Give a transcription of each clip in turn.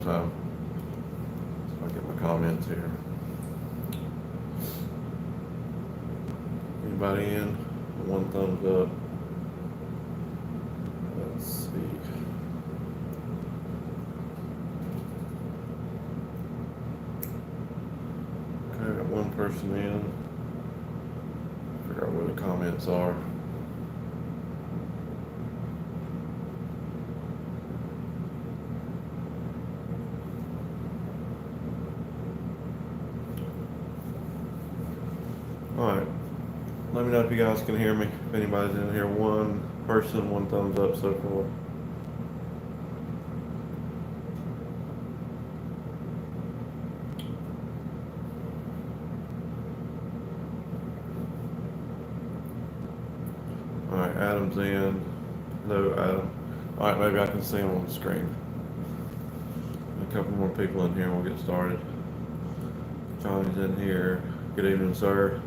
time. So I'll get my comments here. Anybody in? One thumbs up. Let's see. Okay, I got one person in. Figure out where the comments are. Alright. Let me know if you guys can hear me. If anybody's in here, one person, one thumbs up so far. Alright, Adam's in. Hello, Adam. Alright, maybe I can see him on the screen. A couple more people in here and we'll get started. Johnny's in here. Good evening, sir.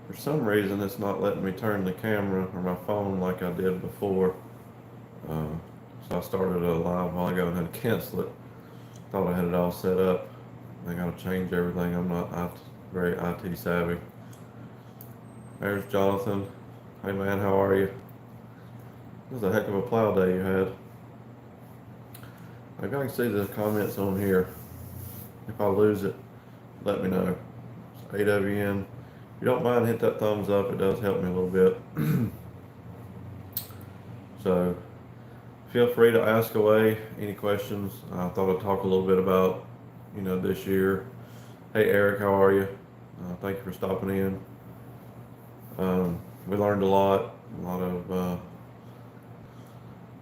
For some reason, it's not letting me turn the camera or my phone like I did before. So I started a live while ago and had to cancel it. Thought I had it all set up. I gotta change everything. I'm not very IT savvy. There's Jonathan. Hey man, how are you? This is a heck of a plow day you had. Maybe I can see the comments on here. If I lose it, let me know. It's 8 of you in. If you don't mind, hit that thumbs up. It does help me a little bit. So feel free to ask away any questions. I thought I'd talk a little bit about, this year. Hey Eric, how are you? Thank you for stopping in. We learned a lot of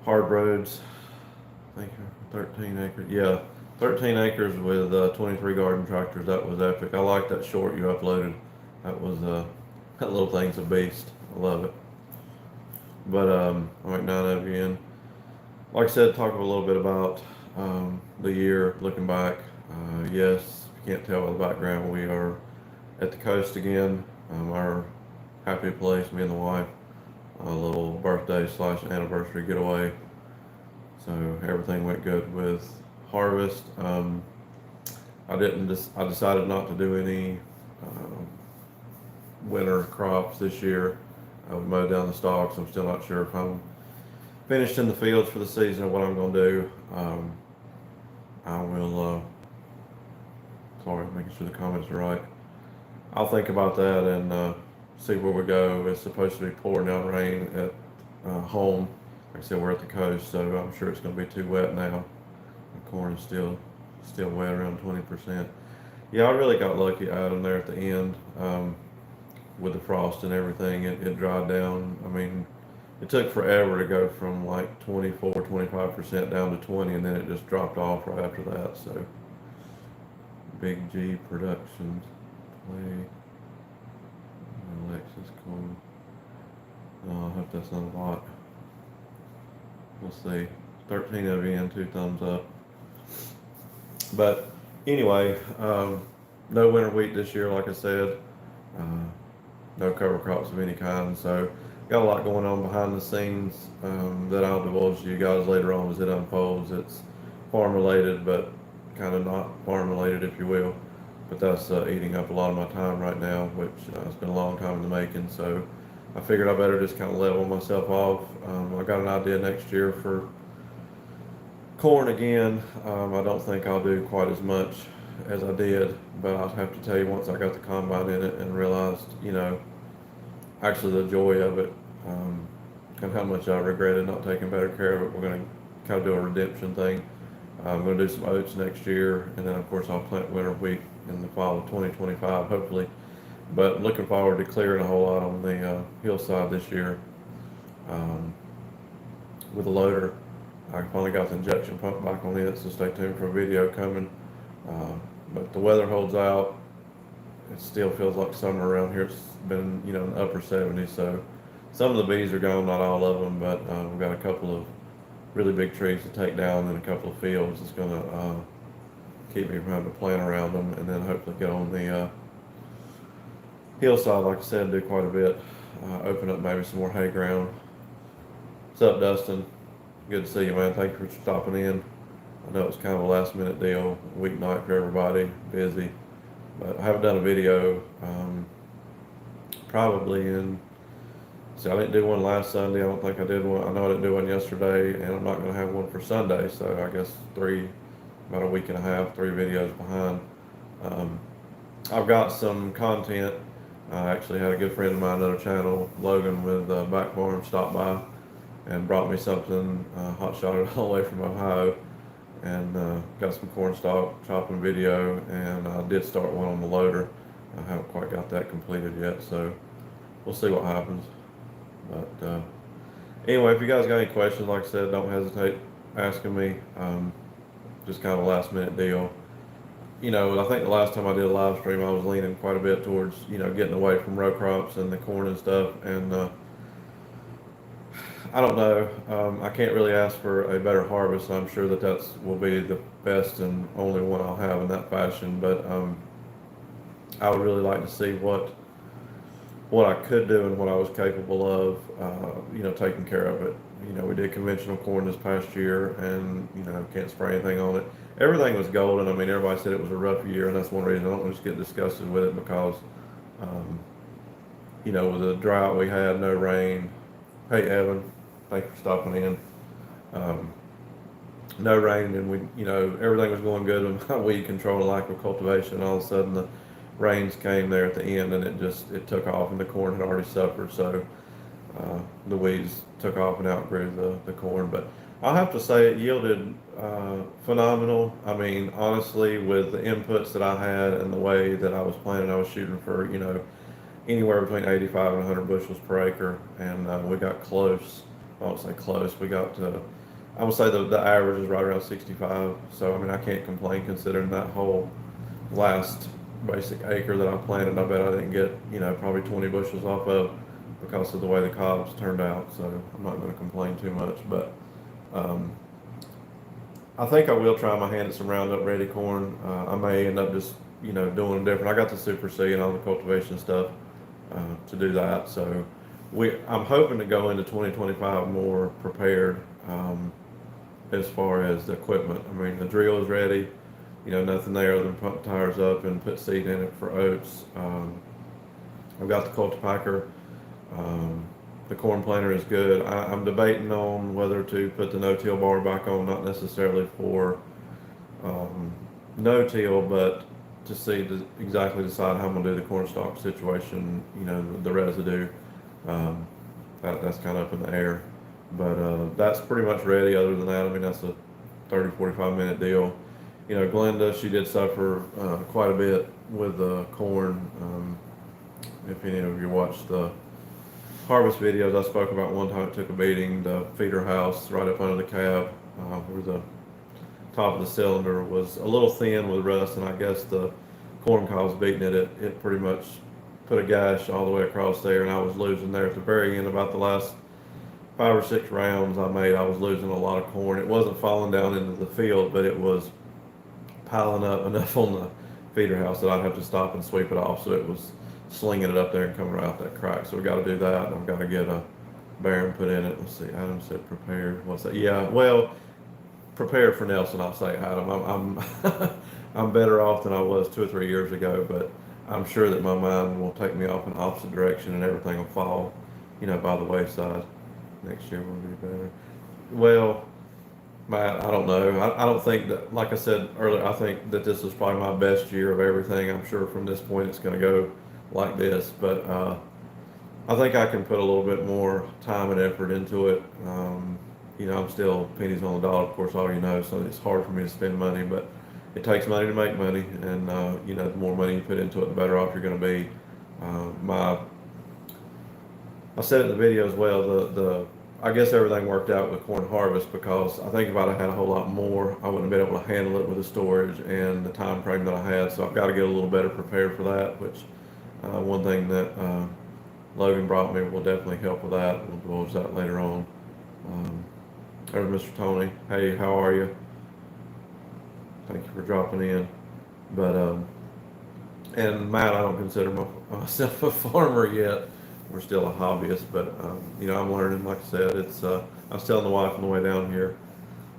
hard roads. Thank you. 13 acres. Yeah, 13 acres with 23 garden tractors. That was epic. I like that short you uploaded. That was that little thing's a beast. I love it. But all right, 9 of you in. Like I said, talk a little bit about the year, looking back. Yes, if you can't tell by the background, we are at the coast again. Our happy place, me and the wife. A little birthday / anniversary getaway. So everything went good with harvest. I decided not to do any winter crops this year. I would mow down the stalks. I'm still not sure if I'm finished in the fields for the season or what I'm going to do. I will, sorry, making sure the comments are right. I'll think about that and see where we go. It's supposed to be pouring down rain at home. Like I said, we're at the coast, so I'm sure it's going to be too wet now. The corn is still wet, around 20%. Yeah, I really got lucky, Adam, there at the end with the frost and everything. It dried down. I mean, it took forever to go from like 24, 25% down to 20, and then it just dropped off right after that. So, Big G Productions, play Alexis Cole. Oh, I hope that's not a lot. We'll see. 13 of you in, 2 thumbs up. But anyway, no winter wheat this year, like I said. No cover crops of any kind. So got a lot going on behind the scenes that I'll divulge to you guys later on as it unfolds. It's farm related, but kind of not farm related, if you will. But that's eating up a lot of my time right now, which has been a long time in the making. So I figured I better just kind of level myself off. I got an idea next year for corn again. I don't think I'll do quite as much as I did, but I'll have to tell you, once I got the combine in it and realized, actually the joy of it, and how much I regretted not taking better care of it. We're going to kind of do a redemption thing. I'm going to do some oats next year, and then of course I'll plant winter wheat in the fall of 2025, hopefully. But looking forward to clearing a whole lot on the hillside this year with a loader. I finally got the injection pump back on it, so stay tuned for a video coming. But the weather holds out. It still feels like summer around here. It's been, in the upper 70s, so some of the bees are gone, not all of them, but we've got a couple of really big trees to take down and a couple of fields that's going to keep me from having to plant around them, and then hopefully get on the hillside, like I said, do quite a bit, open up maybe some more hay ground. What's up, Dustin? Good to see you, man. Thank you for stopping in. I know it was kind of a last minute deal, weeknight for everybody, busy. But I haven't done a video probably in. See, I didn't do one last Sunday. I don't think I did one. I know I didn't do one yesterday, and I'm not going to have one for Sunday. So I guess about a week and a half, 3 videos behind. Um, I've got some content. I actually had a good friend of mine, another channel, Logan with Back Farm, stop by and brought me something, hot shot it all the way from Ohio, and got some corn stalk chopping video, and I did start one on the loader. I haven't quite got that completed yet, so we'll see what happens. But anyway, if you guys got any questions, like I said, don't hesitate asking me. Just kind of a last minute deal. I think the last time I did a live stream, I was leaning quite a bit towards, getting away from row crops and the corn and stuff. And I don't know. I can't really ask for a better harvest. I'm sure that will be the best and only one I'll have in that fashion. But I would really like to see what I could do and what I was capable of, taking care of it. We did conventional corn this past year, and can't spray anything on it. Everything was golden. I mean, everybody said it was a rough year, and that's one reason I don't just get disgusted with it because, with the drought we had, no rain. Hey, Evan, thanks for stopping in. No rain, and everything was going good with my weed control and lack of cultivation. All of a sudden, the rains came there at the end, and it took off, and the corn had already suffered. So the weeds took off and outgrew the corn. But I'll have to say it yielded phenomenal. I mean, honestly, with the inputs that I had and the way that I was planning, I was shooting for anywhere between 85 and 100 bushels per acre, and we got close. I won't say close. We got to. I would say the average is right around 65. So I mean, I can't complain considering that whole last basic acre that I planted. I bet I didn't get probably 20 bushels off of because of the way the cobs turned out. So I'm not going to complain too much, but I think I will try my hand at some Roundup Ready corn. I may end up just doing them different. I got the Super C and all the cultivation stuff to do that. So I'm hoping to go into 2025 more prepared as far as the equipment. I mean, the drill is ready. Nothing there other than pump tires up and put seed in it for oats. I've got the cultipacker. The corn planter is good. I'm debating on whether to put the no-till bar back on, not necessarily for no-till, but exactly decide how I'm gonna do the corn stalk situation. The residue. That's kind of up in the air, but that's pretty much ready. Other than that, I mean, that's a 30-45 minute deal. Glenda, she did suffer quite a bit with the corn. If any of you watched the harvest videos, I spoke about one time it took a beating. The feeder house right up under the cab, where the top of the cylinder was a little thin with rust, and I guess the corn cobs beating it pretty much put a gash all the way across there, and I was losing there at the very end. About the last 5 or 6 rounds I made, I was losing a lot of corn. It wasn't falling down into the field, but it was piling up enough on the feeder house that I'd have to stop and sweep it off. So it was slinging it up there and coming right out that crack. So we got to do that. I've got to get a bearing put in it. Let's see. Adam said prepared. What's that? Yeah. Well, prepared for Nelson. I'll say Adam. I'm better off than I was 2 or 3 years ago, but I'm sure that my mind will take me off in the opposite direction and everything will fall, by the wayside. Next year will be better. Well, Matt, I don't know. I don't think that, like I said earlier, I think that this is probably my best year of everything. I'm sure from this point it's going to go like this, but I think I can put a little bit more time and effort into it. I'm still pennies on the dollar, of course, all so it's hard for me to spend money, but it takes money to make money, and the more money you put into it, the better off you're going to be. I said it in the video as well. I guess everything worked out with corn harvest because I think if I'd have had a whole lot more, I wouldn't have been able to handle it with the storage and the time frame that I had. So I've got to get a little better prepared for that, which one thing that Logan brought me will definitely help with that. We'll go over that later on. There's Mr. Tony. Hey, how are you? Thank you for dropping in. But and Matt, I don't consider myself a farmer yet. we're still a hobbyist, but you know, I'm learning. Like I said, it's I was telling the wife on the way down here,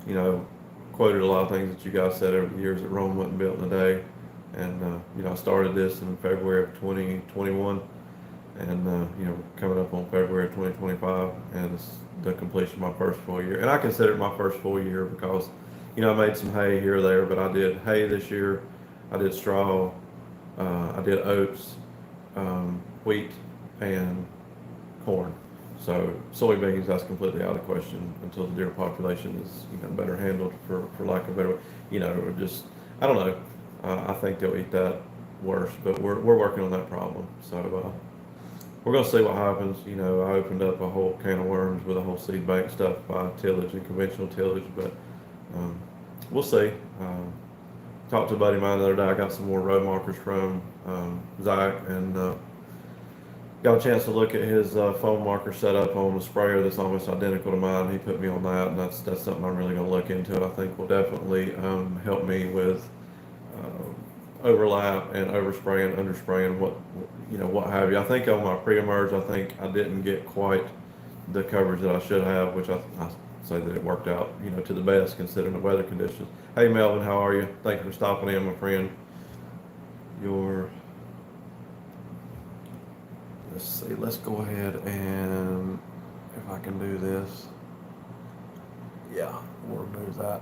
you know, quoted a lot of things that you guys said over the years that Rome wasn't built in a day. And, you know, I started this in February of 2021 and, you know, coming up on February of 2025 and it's the completion of my first full year. And I consider it my first full year because, you know, I made some hay here or there, but I did hay this year. I did straw. I did oats, wheat, and corn. So soybeans, that's completely out of the question until the deer population is, you know, better handled for lack of a better, you know, or just, I don't know. I think they'll eat that worse, but we're working on that problem. So we're gonna see what happens. You know, I opened up a whole can of worms with a whole seed bank stuff by tillage and conventional tillage, but um, we'll see. Talked to a buddy of mine the other day. I got some more row markers from Zach and got a chance to look at his foam marker setup on the sprayer that's almost identical to mine. He put me on that, and that's something I'm really going to look into. I think will definitely help me with overlap and overspray and underspray and what, you know, what have you. I think on my pre-emerge, I think I didn't get quite the coverage that I should have, which I say that it worked out, you know, to the best considering the weather conditions. Hey Melvin, how are you? Thank you for stopping in, my friend. Your Let's see, let's go ahead and if I can do this. Yeah, we'll remove that.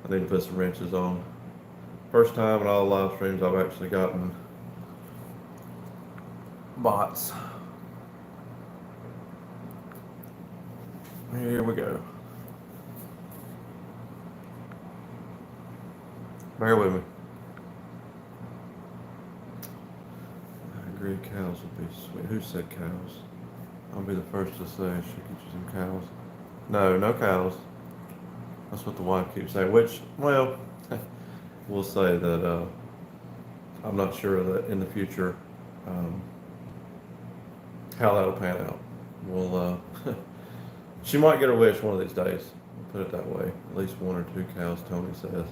I need to put some wrenches on. First time in all the live streams I've actually gotten bots. Here we go. Bear with me. I agree, cows would be sweet. Who said cows? I'll be the first to say I should get you some cows. No, no cows. That's what the wife keeps saying, which, well, we'll say that I'm not sure that in the future how that'll pan out. We'll, she might get her wish one of these days. We'll put it that way. At least one or two cows, Tony says.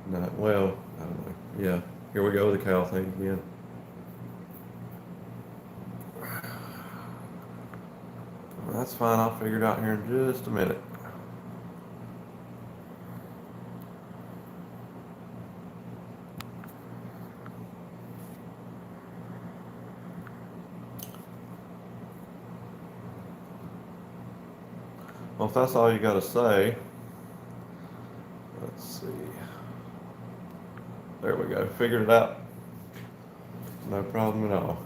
Not, well, I don't know. Yeah, here we go with the cow thing again. That's fine. I'll figure it out here in just a minute. Well, if that's all you got to say, let's see. There we go. Figured it out. No problem at all.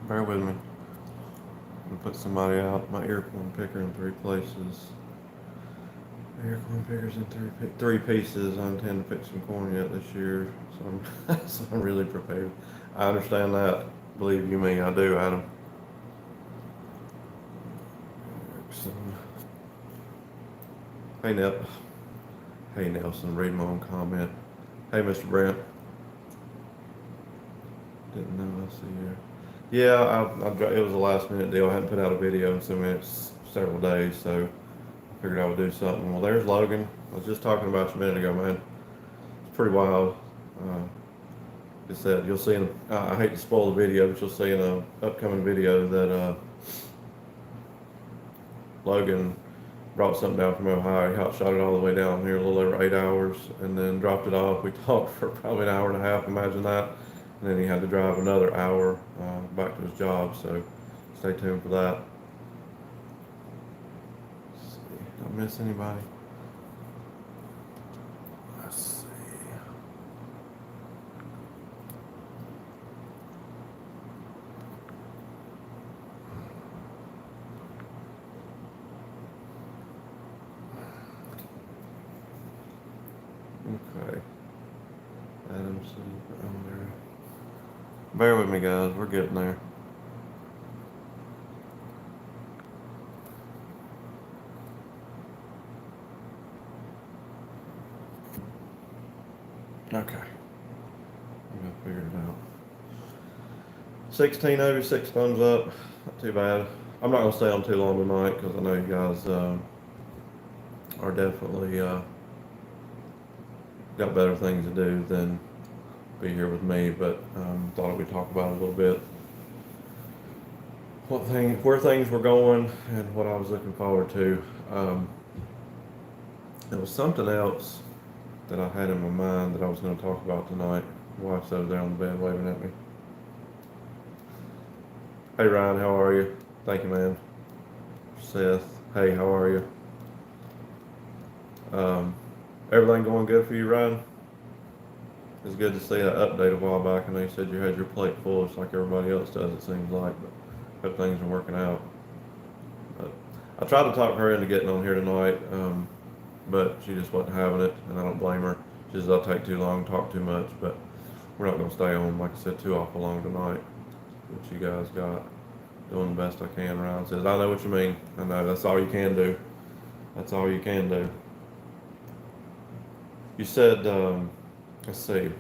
Bear with me. I'm gonna put somebody out. My ear corn picker in 3 places. Ear corn pickers in three pieces. I intend to pick some corn yet this year, so so I'm really prepared. I understand that. Believe you me, I do, Adam. Hey, Hey, Nelson, read my own comment. Hey, Mr. Brent. Didn't know I see you. Yeah, it was a last minute deal. I hadn't put out a video in several days, so I figured I would do something. Well, there's Logan. I was just talking about you a minute ago, man. It's pretty wild. Like I said, you'll see in, I hate to spoil the video, but you'll see in an upcoming video that Logan brought something down from Ohio. He hot shot it all the way down here, a little over 8 hours, and then dropped it off. We talked for probably an hour and a half, imagine that. And then he had to drive another hour back to his job, so stay tuned for that. Let's see. Did I miss anybody? Let's see. Okay. Adamson, there. Bear with me, guys. We're getting there. Okay. I'm gonna figure it out. 16 over, 6 thumbs up. Not too bad. I'm not gonna stay on too long tonight because I know you guys are definitely got better things to do than be here with me. But thought we'd talk about it a little bit, where things were going, and what I was looking forward to. There was something else that I had in my mind that I was going to talk about tonight. My wife's over there on the bed waving at me. Hey Ryan, how are you? Thank you, man. Seth, hey, how are you? Everything going good for you, Ryan? It's good to see that update a while back. I know you said you had your plate full, just like everybody else does, it seems like, but hope things are working out. But I tried to talk her into getting on here tonight, but she just wasn't having it, and I don't blame her. She says I'll take too long, talk too much, but we're not going to stay on, like I said, too awful long tonight. What you guys got? Doing the best I can. Ryan says, I know what you mean. I know, that's all you can do. That's all you can do. You said, let's see.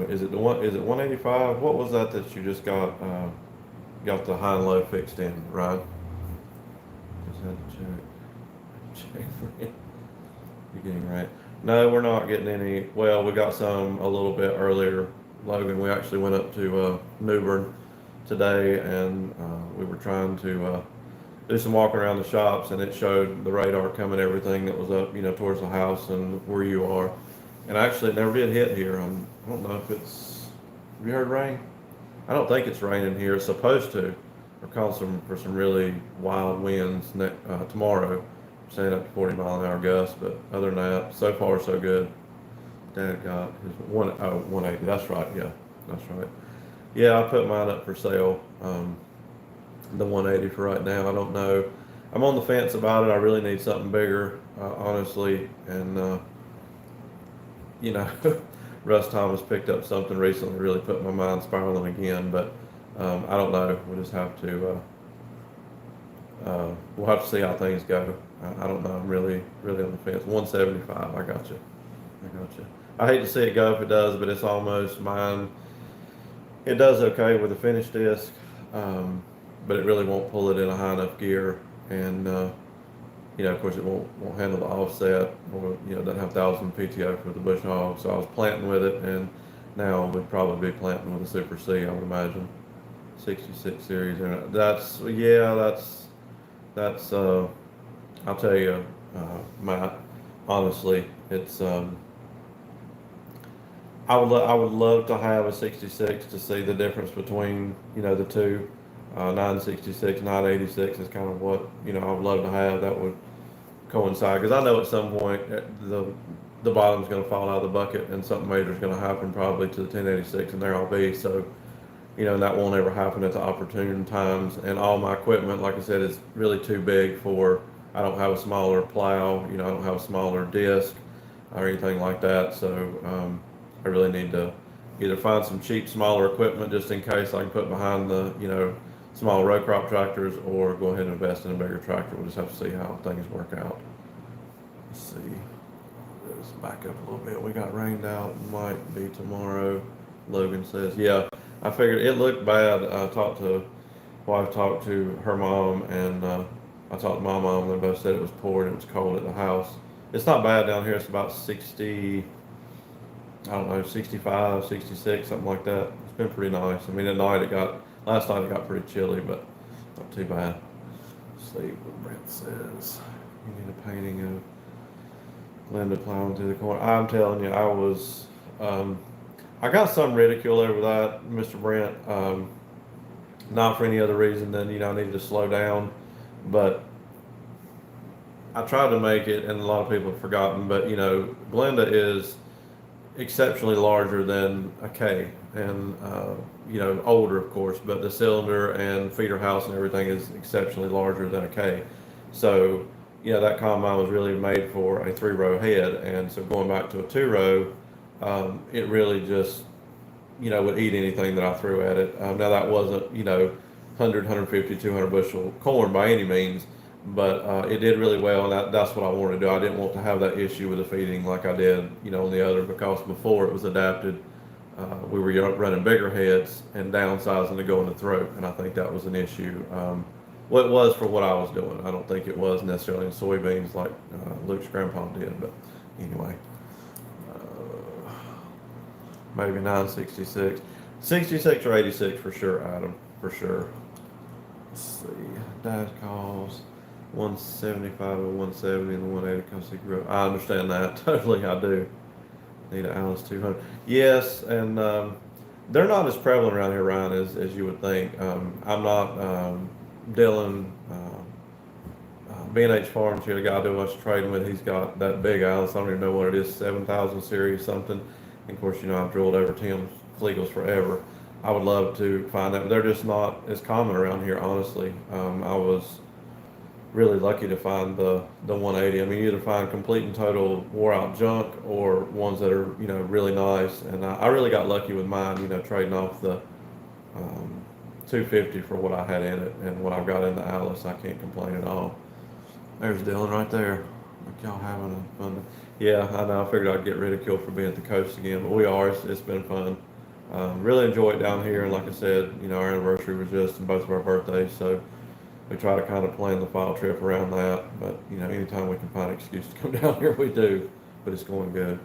Is it the one? Is it 185? What was that you just got? Got the high and low fixed in, right? Just had to check for it. You're getting right. No, we're not getting any. Well, we got some a little bit earlier, Logan. We actually went up to New Bern today, and we were trying to do some walking around the shops, and it showed the radar coming, everything that was up, towards the house and where you are. And actually, it never did hit here. I don't know if it's. Have you heard rain? I don't think it's raining here. It's supposed to. We're calling for some really wild winds tomorrow. Saying up to 40-mile-an-hour gusts, but other than that, so far so good. Dad got his 180. That's right. Yeah, that's right. Yeah, I put mine up for sale. The 180 for right now. I don't know. I'm on the fence about it. I really need something bigger, honestly. And Russ Thomas picked up something recently, really put my mind spiraling again. But I don't know. We'll just have to. We'll have to see how things go. I don't know. I'm really on the fence. 175. I got you. I hate to see it go if it does, but it's almost mine. It does okay with a finished disc, but it really won't pull it in a high enough gear, and of course it won't handle the offset, or doesn't have 1,000 PTO for the bush hog. So I was planting with it, and now we'd probably be planting with a Super C, I would imagine. 66 series, and that's I'll tell you, Matt, honestly, it's I would love to have a 66 to see the difference between the two. 966, 986 is kind of what I would love to have. That would coincide, because I know at some point the bottom's going to fall out of the bucket and something major is going to happen, probably to the 1086, and there I'll be. So that won't ever happen at the opportune times. And all my equipment, like I said, is really too big for. I don't have a smaller plow. I don't have a smaller disc or anything like that. So I really need to either find some cheap, smaller equipment just in case I can put behind the small row crop tractors, or go ahead and invest in a bigger tractor. We'll just have to see how things work out. Let's see. Let's back up a little bit. We got rained out. Might be tomorrow. Logan says, yeah. I figured it looked bad. Wife talked to her mom, and I talked to my mom, and they both said it was poured and it was cold at the house. It's not bad down here. It's about 60, I don't know, 65, 66, something like that. It's been pretty nice. I mean, last night it got pretty chilly, but not too bad. Let's see what Brent says. You need a painting of Linda plowing through the corner. I'm telling you, I got some ridicule over that, Mr. Brent. Not for any other reason than I needed to slow down, but I tried to make it, and a lot of people have forgotten. But Glenda is exceptionally larger than a K, and older, of course. But the cylinder and feeder house and everything is exceptionally larger than a K. So that combine was really made for a 3-row head, and so going back to a 2-row. It really just, would eat anything that I threw at it. Now that wasn't, 100, 150, 200 bushel corn by any means, but it did really well, and that's what I wanted to do. I didn't want to have that issue with the feeding like I did, on the other, because before it was adapted we were running bigger heads and downsizing to go in the throat, and I think that was an issue. Well, it was for what I was doing. I don't think it was necessarily in soybeans like Luke's grandpa did, but anyway, maybe 966, 66 or 86 for sure, Adam, for sure. Let's see, Dad calls 175 and 170 and the 180 because he grew up. I understand that totally. I do. Need an Alice 200. Yes, and they're not as prevalent around here, Ryan, as you would think. I'm not Dylan. B&H Farms here, the guy I do much trading with, he's got that big Alice. I don't even know what it is, 7,000 series something. And of course, I've drilled over Tim's Flegels forever. I would love to find that, but they're just not as common around here, honestly. I was really lucky to find the 180. I mean, you either find complete and total wore out junk or ones that are really nice. And I really got lucky with mine. Trading off the 250 for what I had in it and what I've got in the Alice. I can't complain at all. There's Dylan right there. Look, y'all having a fun. Yeah, I know. I figured I'd get ridiculed for being at the coast again, but we are. It's been fun. Really enjoy it down here. And like I said, our anniversary was just in both of our birthdays, so we try to kind of plan the fall trip around that. But anytime we can find an excuse to come down here, we do. But it's going good.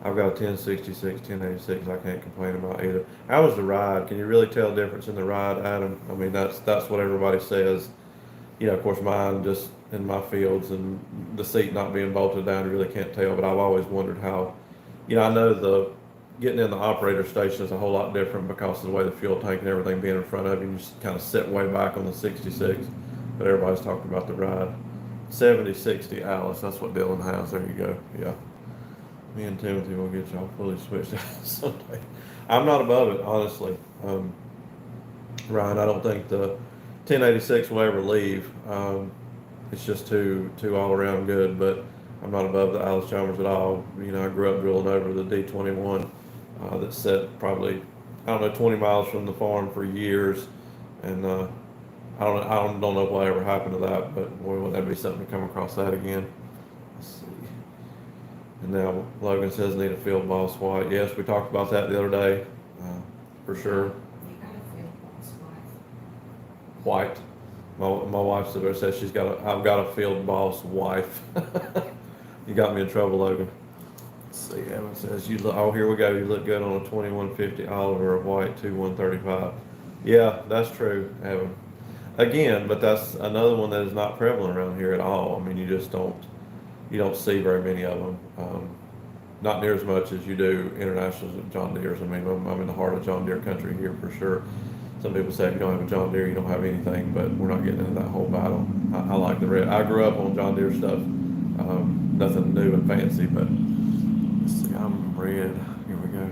I've got a 1066, 1086. I can't complain about either. How was the ride? Can you really tell the difference in the ride, Adam? I mean, that's what everybody says. Of course, mine just in my fields and the seat not being bolted down, you really can't tell. But I've always wondered how. I know the getting in the operator station is a whole lot different because of the way the fuel tank and everything being in front of you. You just kind of sit way back on the 66. But everybody's talking about the ride. 7060 Alice. That's what Dylan has. There you go. Yeah. Me and Timothy will get y'all fully switched out someday. I'm not above it, honestly. Ryan, I don't think the 1086 will ever leave. It's just too all around good, but I'm not above the Alice Chalmers at all. I grew up drilling over the D21 that set probably 20 miles from the farm for years, and I don't know what ever happened to that, but boy, would that be something to come across that again. Let's see. And now Logan says need a field boss white. Yes, we talked about that the other day, for sure. White. My wife says I've got a field boss wife. You got me in trouble, Logan. Let's see. Evan says here we go. You look good on a 2150 Oliver of white 2135. Yeah, that's true, Evan. Again, but that's another one that is not prevalent around here at all. I mean, you don't see very many of them. Not near as much as you do international John Deere's. I mean, I'm in the heart of John Deere country here for sure. Some people say if you don't have a John Deere, you don't have anything, but we're not getting into that whole battle. I like the red. I grew up on John Deere stuff. Nothing new and fancy, but let's see, I'm red. Here we go.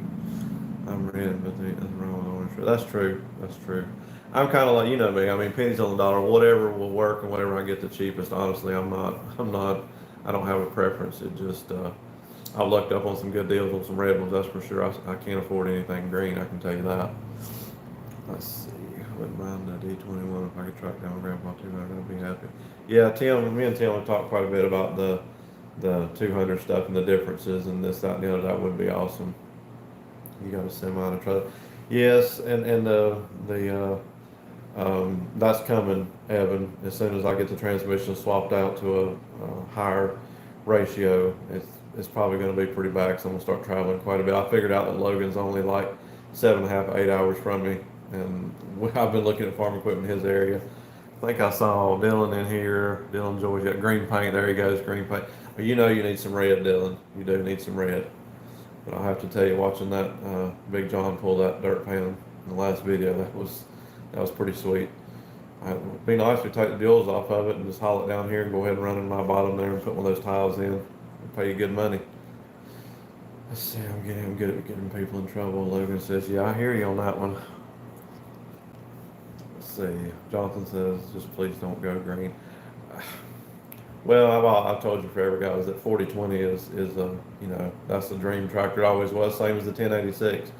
I'm red, but the wrong orange. That's true. That's true. I'm kind of like, me. I mean, pennies on the dollar. Whatever will work and whatever I get the cheapest. Honestly, I'm not. I don't have a preference. It just. I've lucked up on some good deals on some red ones. That's for sure. I can't afford anything green. I can tell you that. Let's see. I wouldn't mind the D21 if I could track down Grandpa 200. I'd be happy. Yeah, me and Tim have talked quite a bit about the 200 stuff and the differences and this, that, and the other. That would be awesome. You got a semi to try. Yes, and that's coming, Evan. As soon as I get the transmission swapped out to a higher ratio, it's probably going to be pretty bad because I'm going to start traveling quite a bit. I figured out that Logan's only like 7.5, 8 hours from me, and I've been looking at farm equipment in his area. I think I saw Dylan in here. Dylan George got green paint. There he goes, green paint. But you need some red, Dylan. You do need some red. But I'll have to tell you, watching that Big John pull that dirt pan in the last video, that was pretty sweet. It'd be nice to take the deals off of it and just haul it down here and go ahead and run in my bottom there and put one of those tiles in. It'll pay you good money. Let's see, I'm good at getting people in trouble. Logan says, yeah, I hear you on that one. Let's see. Jonathan says, just please don't go green. Well, I've told you forever, guys, that 4020 is that's the dream tractor. It always was, same as the 1086.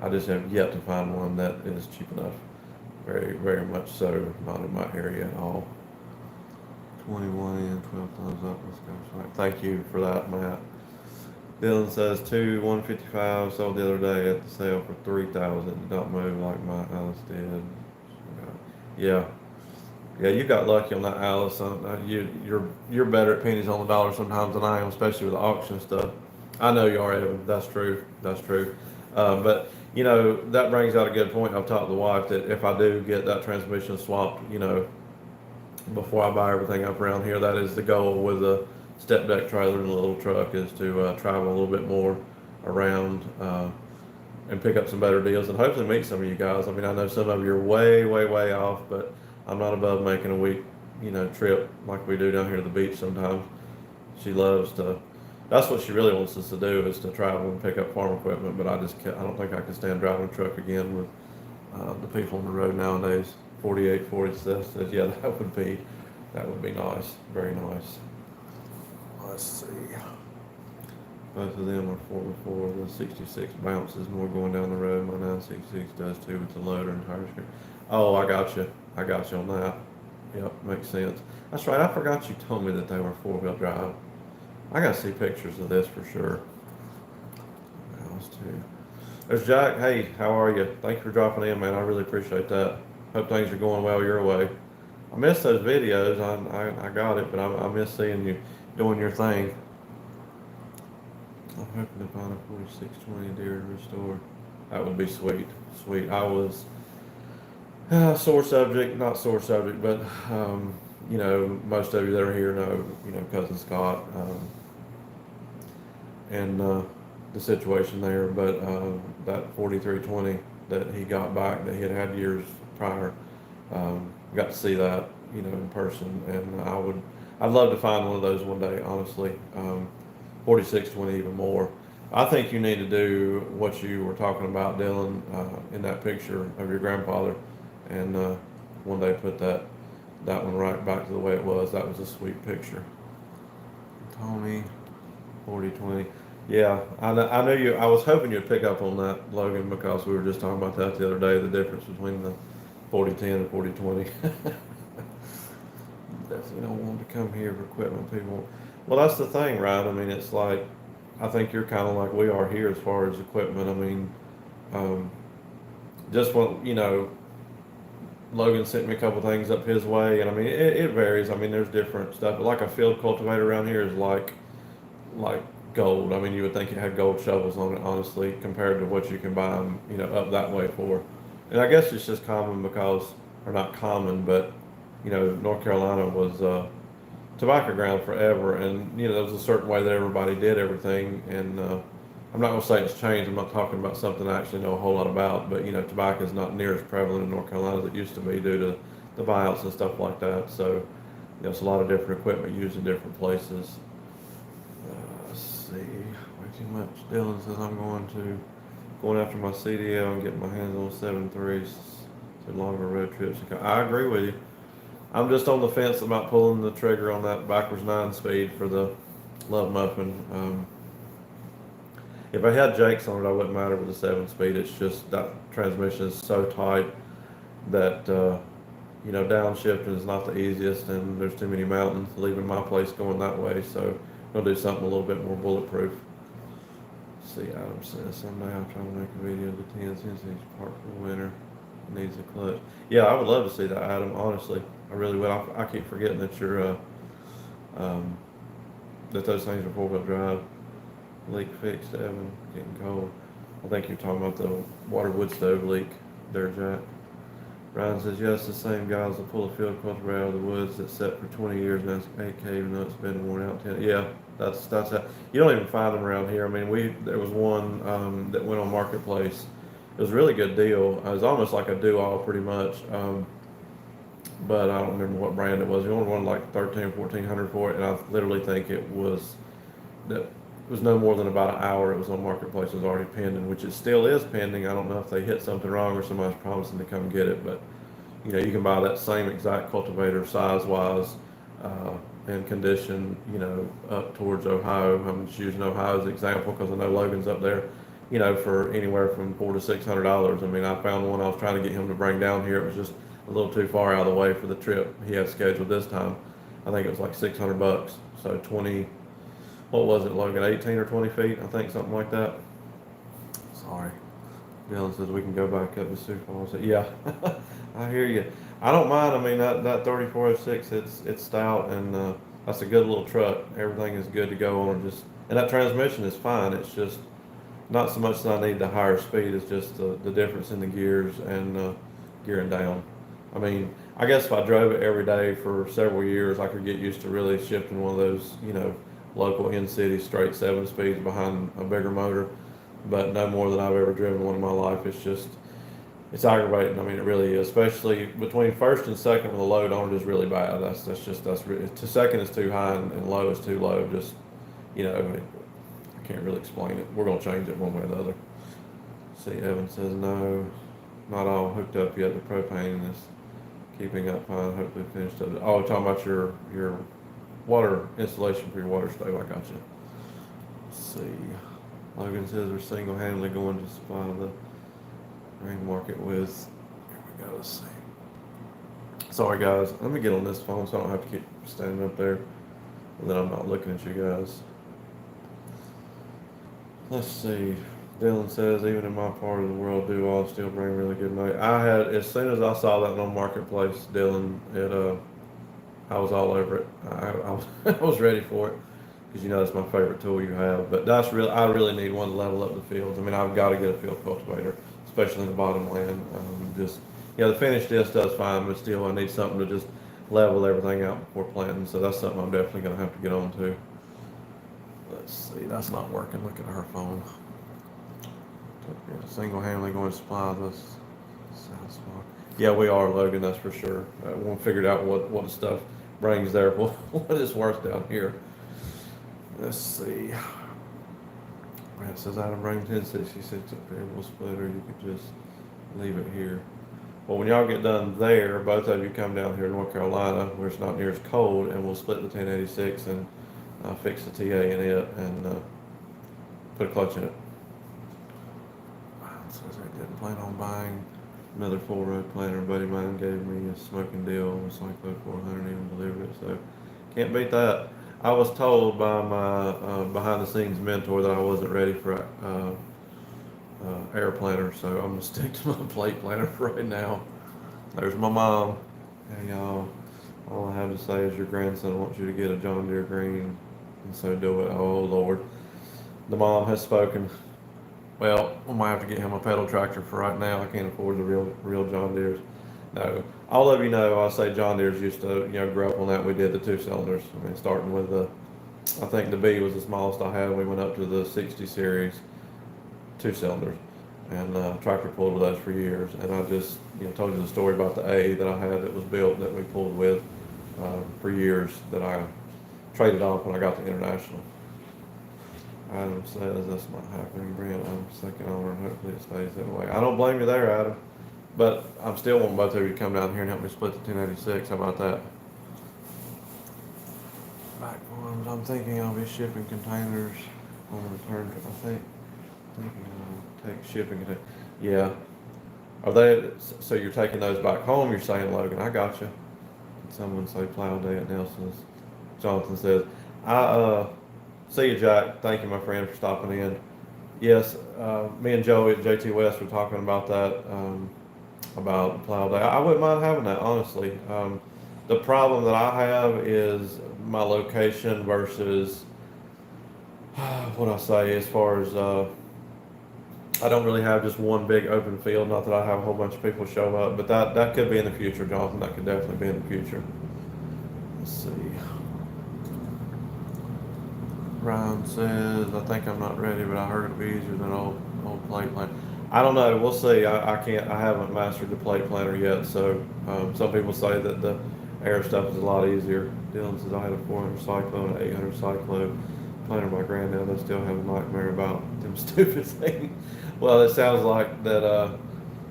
I just have yet to find one that is cheap enough. Very, very much so. Not in my area at all. 21 and 12 thumbs up. Let's go. Thank you for that, Matt. Dylan says two 155 sold the other day at the sale for 3,000. Did not move like my Alice did. Yeah, yeah, you got lucky on that, Alice. You're better at pennies on the dollar sometimes than I am, especially with the auction stuff. I know you are, Evan. That's true. That's true. But you know that brings out a good point. I've talked to the wife that if I do get that transmission swapped, you know, before I buy everything up around here, that is the goal with a step deck trailer and a little truck is to travel a little bit more around and pick up some better deals and hopefully meet some of you guys. I mean, I know some of you are way, way, way off, but I'm not above making a week, you know, trip like we do down here to the beach sometimes. She loves to. That's what she really wants us to do is to travel and pick up farm equipment. But I just can't, I don't think I can stand driving a truck again with the people on the road nowadays. 48, 46 says, yeah, that would be nice, very nice. Let's see. Both of them are 4x4. The 66 bounces more going down the road. My 966 does too with the loader and tire screen. Oh, I got you. I got you on that. Yep, makes sense. That's right. I forgot you told me that they were 4-wheel drive. I gotta see pictures of this for sure. Else too. There's Jack. Hey, how are you? Thank you for dropping in, man. I really appreciate that. Hope things are going well your way. I missed those videos. I got it, but I miss seeing you doing your thing. I'm hoping to find a 4620 deer to restore. That would be sweet. Sweet. I was sore subject, not sore subject, but you know, most of you that are here know, you know, cousin Scott and the situation there. But that 4320 that he got back that he had years prior, got to see that, you know, in person, and I'd love to find one of those one day, honestly. 4620 even more. I think you need to do what you were talking about, Dylan, in that picture of your grandfather, and one day put that one right back to the way it was. That was a sweet picture. Tommy, 4020. Yeah, I knew you. I was hoping you'd pick up on that, Logan, because we were just talking about that the other day. The difference between the 4010 and 4020. Definitely don't want to come here for equipment. People. Well, that's the thing, right? I mean, it's like I think you're kind of like we are here as far as equipment. I mean, just what you know. Logan sent me a couple things up his way, and I mean it varies. I mean there's different stuff, but like a field cultivator around here is like gold. I mean you would think it had gold shovels on it, honestly, compared to what you can buy them, you know, up that way for. And I guess it's just common because, or not common, but you know North Carolina was tobacco ground forever, and you know there was a certain way that everybody did everything, and I'm not going to say it's changed. I'm not talking about something I actually know a whole lot about, but you know, tobacco is not near as prevalent in North Carolina as it used to be due to the buyouts and stuff like that. So, you know, it's a lot of different equipment used in different places. Let's see, way too much. Dylan says I'm going after my CDL and getting my hands on 7.3s to longer road trips. I agree with you. I'm just on the fence about pulling the trigger on that backwards 9-speed for the Love Muffin. If I had Jake's on it, I wouldn't matter with the 7-speed. It's just that transmission is so tight that you know downshifting is not the easiest, and there's too many mountains leaving my place going that way. So I'll do something a little bit more bulletproof. Let's see, Adam says someday I'll try to make a video of the 10 cents each part for the winter. Needs a clutch. Yeah, I would love to see that, Adam. Honestly, I really would. I keep forgetting that you're that those things are 4-wheel drive. Leak fixed, Evan. Getting cold. I think you're talking about the water wood stove leak there, Jack. Ryan says, yes, the same guys will pull a field cultivator out of the woods that's set for 20 years and that's 8K even though it's been worn out 10. Yeah, that's how. You don't even find them around here. I mean, there was one that went on Marketplace. It was a really good deal. It was almost like a do-all pretty much. But I don't remember what brand it was. We only wanted like 13, 1400 for it, and I literally think it was no more than about an hour. It was on Marketplace. It was already pending, which it still is pending. I don't know if they hit something wrong or somebody's promising to come get it, but you know you can buy that same exact cultivator size-wise and condition, you know, up towards Ohio. I'm just using Ohio as an example because I know Logan's up there, you know, for anywhere from $400 to $600. I mean, I found one I was trying to get him to bring down here. It was just a little too far out of the way for the trip he had scheduled this time. I think it was like $600. So what was it, Logan, 18 or 20 feet, I think, something like that. Sorry. Dylan says we can go back up to Sioux Falls. Yeah, I hear you. I don't mind. I mean, that 3406, it's stout, and that's a good little truck. Everything is good to go on. And that transmission is fine. It's just not so much that I need the higher speed. It's just the difference in the gears and gearing down. I mean, I guess if I drove it every day for several years, I could get used to really shifting one of those, local in-city straight 7 speeds behind a bigger motor. But no more than I've ever driven one in my life. It's aggravating. I mean, it really is. Especially between first and second with the load on it is really bad. That's really, to second is too high and low is too low. Just, I can't really explain it. We're gonna change it one way or the other. See, Evan says no, not all hooked up yet. The propane is keeping up fine. Hopefully finished up. Oh, talking about your water installation for your water stove. I got you. Let's see. Logan says we're single-handedly going to supply the grain market with. Here we go. Let's see. Sorry, guys. Let me get on this phone so I don't have to keep standing up there, and then I'm not looking at you guys. Let's see. Dylan says even in my part of the world, do all still bring really good money. As soon as I saw that on Marketplace, Dylan, I was all over it. I was ready for it. Because that's my favorite tool you have. But I really need one to level up the fields. I mean, I've got to get a field cultivator, especially in the bottomland. The finished disc does fine, but still I need something to just level everything out before planting. So that's something I'm definitely going to have to get on to. Let's see, that's not working. Look at her phone. Single-handedly going to supply this south spot. Yeah, we are, Logan, that's for sure. We won't figure out what the stuff brings there. What is worth down here. Let's see. Brad says Adam brings 1066 up variable splitter. You could just leave it here. Well, when y'all get done there, both of you come down here to North Carolina, where it's not near as cold, and we'll split the 1086 and fix the TA in it and put a clutch in it. It says I didn't plan on buying another full road planter. A buddy of mine gave me a smoking deal on Cyclo 400 and delivered it, so can't beat that. I was told by my behind-the-scenes mentor that I wasn't ready for air planter, so I'm gonna stick to my plate planter for right now. There's my mom. Hey y'all, all I have to say is your grandson wants you to get a John Deere green, and so do it. Oh Lord, the mom has spoken. Well, we might have to get him a pedal tractor for right now. I can't afford the real John Deere's. No, all of I say John Deere's used to, grow up on that. We did the 2 cylinders. I mean, starting with I think the B was the smallest I had. We went up to the 60 series 2 cylinders, and tractor pulled with those for years. And I just, told you the story about the A that I had that was built that we pulled with for years that I traded off when I got to International. Adam says that's not happening, Brent. I'm second owner, and hopefully it stays that way. I don't blame you there, Adam. But I'm still wanting both of you to come down here and help me split the 1086. How about that? Back farms. I'm thinking I'll be shipping containers on the return trip. Thinking I'll take shipping containers. Yeah. Are they? So you're taking those back home? You're saying, Logan? I got you. Someone say plow day at Nelson's. Jonathan says, see you, Jack. Thank you, my friend, for stopping in. Yes, me and Joey at JT West were talking about that. About plow day. I wouldn't mind having that, honestly. The problem that I have is my location versus what I say as far as I don't really have just one big open field. Not that I have a whole bunch of people show up, but that could be in the future, Jonathan. That could definitely be in the future. Let's see. Ryan says, I think I'm not ready, but I heard it'd be easier than old plate planter. I don't know. We'll see. I haven't mastered the plate planter yet. So some people say that the air stuff is a lot easier. Dylan says I had a 400 Cyclo and an 800 Cyclo planter. My granddad, I still have a nightmare about them stupid things. Well, it sounds like that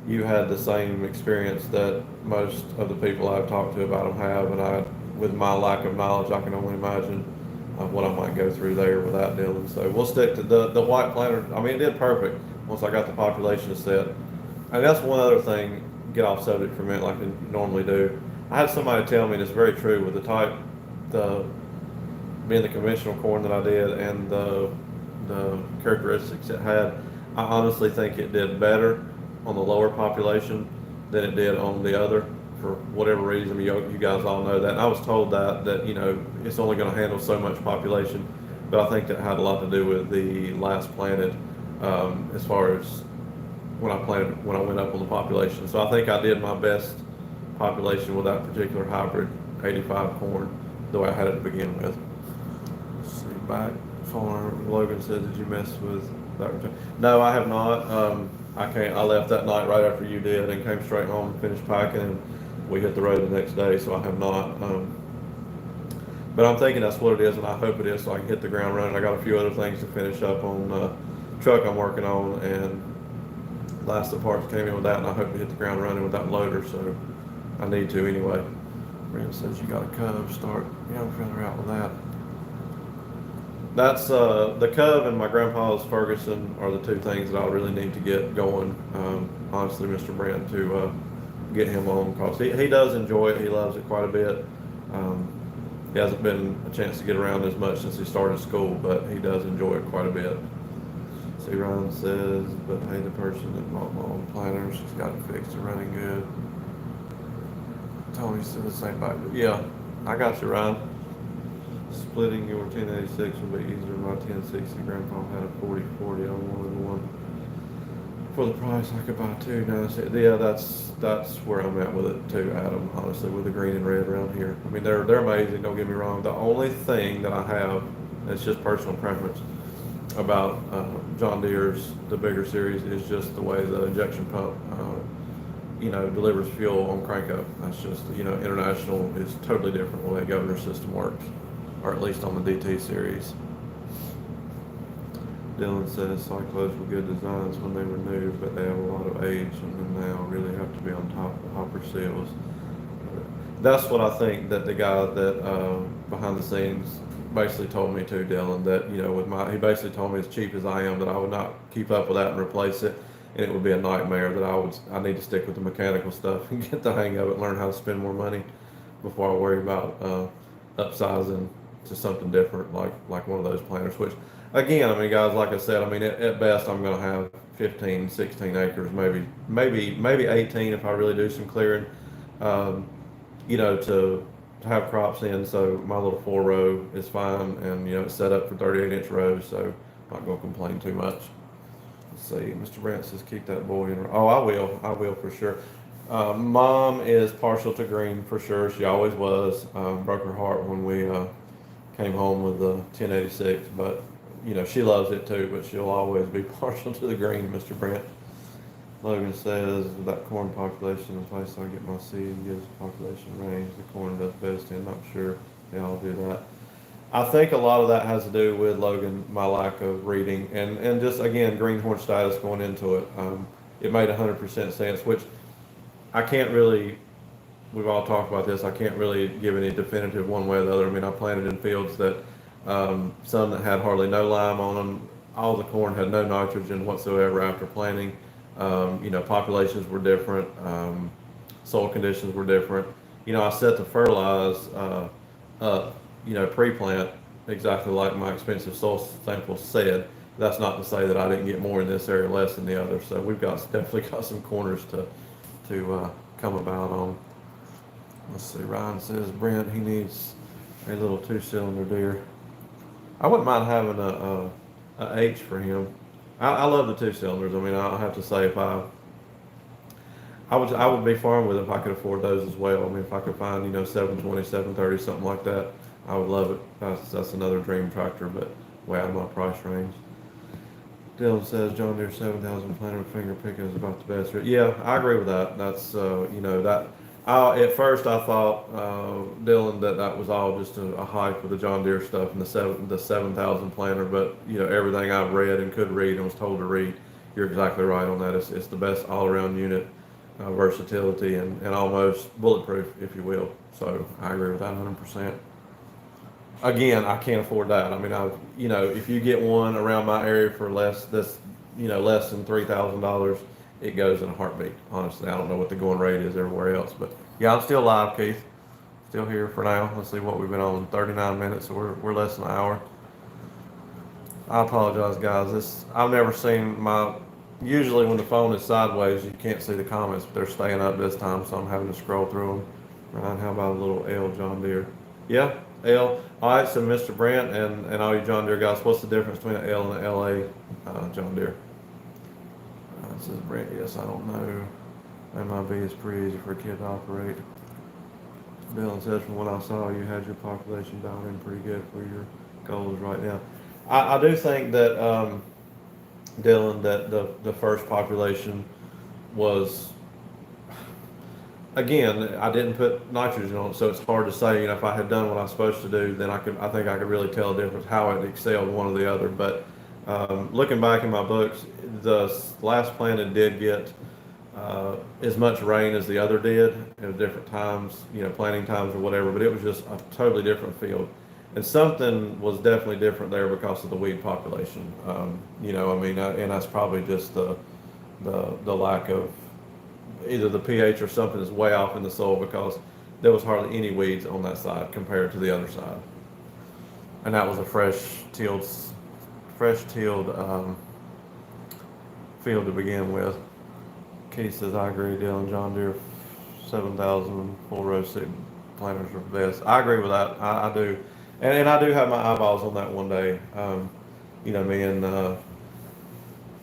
you had the same experience that most of the people I've talked to about them have, and with my lack of knowledge, I can only imagine what I might go through there with that, Dylan. So we'll stick to the white planter. I mean, it did perfect once I got the population set. And that's one other thing, get off subject for a minute like I normally do. I had somebody tell me, and it's very true, with the being the conventional corn that I did and the characteristics it had, I honestly think it did better on the lower population than it did on the other. For whatever reason, you guys all know that. And I was told that it's only going to handle so much population, but I think that had a lot to do with the last planted, as far as when I went up on the population. So I think I did my best population with that particular hybrid 85 corn, the way I had it to begin with. Let's see, back farm. Logan said, "Did you mess with that return?" No, I have not. I left that night right after you did and came straight home and finished packing, and we hit the road the next day. So I have not. But I'm thinking that's what it is, and I hope it is, so I can hit the ground running. I got a few other things to finish up on truck I'm working on, and last of the parts came in with that, and I hope to hit the ground running with that loader. So I need to anyway. Brent says you got a Cub. Start young further out with that. That's the Cub and my grandpa's Ferguson are the two things that I really need to get going. Honestly, Mr. Brent, to get him on, because he does enjoy it. He loves it quite a bit. He hasn't been a chance to get around as much since he started school, but he does enjoy it quite a bit. See, Ryan says, but hey, the person that bought my own planters, she's got it fixed. They're running good. Tony said the same back. Yeah, I got you, Ryan. Splitting your 1086 will be easier. My 1060 grandpa had a 4040 on one. For the price, I could buy two. Now, yeah, that's where I'm at with it too, Adam. Honestly, with the green and red around here. I mean, they're amazing. Don't get me wrong. The only thing that I have, it's just personal preference, about John Deere's, the bigger series, is just the way the injection pump, delivers fuel on crank up. That's just, International is totally different the way the governor system works, or at least on the DT series. Dylan says Cyclones were good designs when they were new, but they have a lot of age and now really have to be on top of hopper seals. That's what I think that the guy that behind the scenes basically told me too, Dylan, that he basically told me, as cheap as I am, that I would not keep up with that and replace it, and it would be a nightmare. That I need to stick with the mechanical stuff and get the hang of it, learn how to spend more money before I worry about upsizing to something different like one of those planters. Which, again, I mean, guys, like I said, I mean, at best I'm going to have 15, 16 acres, maybe 18 if I really do some clearing, to have crops in. So my little 4-row is fine, and it's set up for 38-inch rows, so I'm not going to complain too much. Let's see, Mr. Brent says keep that boy in. Oh, I will for sure. Mom is partial to green for sure. She always was. Broke her heart when we came home with the 1086, but she loves it too, but she'll always be partial to the green, Mr. Brent. Logan says, with that corn population in place, I get my seed and gives the population range. The corn does best in. Not sure they all do that. I think a lot of that has to do with, Logan, my lack of reading and just, again, greenhorn status going into it. It made 100% sense, which I can't really, we've all talked about this, I can't really give any definitive one way or the other. I mean, I planted in fields that, some that had hardly no lime on them. All the corn had no nitrogen whatsoever after planting. Populations were different. Soil conditions were different. I set the fertilize up, pre-plant exactly like my expensive soil sample said. That's not to say that I didn't get more in this area, less in the other. So we've definitely got some corners to come about on. Let's see. Ryan says Brent, he needs a little 2-cylinder Deere. I wouldn't mind having a H for him. I love the 2-cylinders. I mean, I'll have to say, if I would be fine with it if I could afford those as well. I mean, if I could find 720, 730, something like that, I would love it. That's another dream tractor, but way out of my price range. Dylan says John Deere 7000 planter finger picking is about the best. Yeah, I agree with that. That's that. At first I thought, Dylan, that was all just a hype with the John Deere stuff and the 7000 planter, but everything I've read and could read and was told to read, you're exactly right on that. It's the best all-around unit, versatility and almost bulletproof, if you will. So I agree with that 100%. Again, I can't afford that. I mean, if you get one around my area for less than $3,000, it goes in a heartbeat. Honestly, I don't know what the going rate is everywhere else, but yeah, I'm still live, Keith. Still here for now. Let's see what we've been on. 39 minutes, so we're less than an hour. I apologize, guys. I've never seen my. Usually, when the phone is sideways, you can't see the comments, but they're staying up this time, so I'm having to scroll through them. Ryan, how about a little L John Deere? Yeah, L. All right, so Mr. Brent and all you John Deere guys, what's the difference between an L and an LA John Deere? Says Brent, yes, I don't know. MIB is pretty easy for a kid to operate. Dylan says, from what I saw, you had your population dialed in pretty good for your goals right now. I do think that, Dylan, that the first population was, again, I didn't put nitrogen on it, so it's hard to say. If I had done what I was supposed to do, then I think I could really tell the difference, how it excelled one or the other. But looking back in my books, the last planted did get as much rain as the other did at different times, planting times or whatever, but it was just a totally different field. And something was definitely different there because of the weed population. And that's probably just the lack of either the pH or something is way off in the soil, because there was hardly any weeds on that side compared to the other side. And that was a fresh tilled field to begin with. Keith says, I agree, Dylan. John Deere 7,000 full row seed planters are best. I agree with that. I do. And I do have my eyeballs on that one day. Me and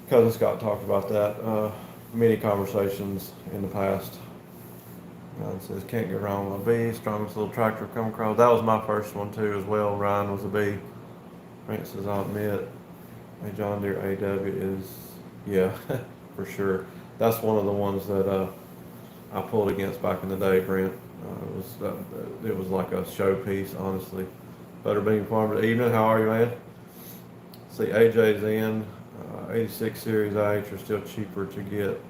Cousin Scott talked about that. Many conversations in the past. Ryan says, can't get wrong with a B. Strongest little tractor come across. That was my first one too as well. Ryan was a B. Frank says, I'll admit, a John Deere AW is, yeah, for sure. That's one of the ones that I pulled against back in the day, Brent. It was like a showpiece, honestly. Butterbean Farmer, evening. How are you, man? See, AJ's in. 86 Series IH are still cheaper to get.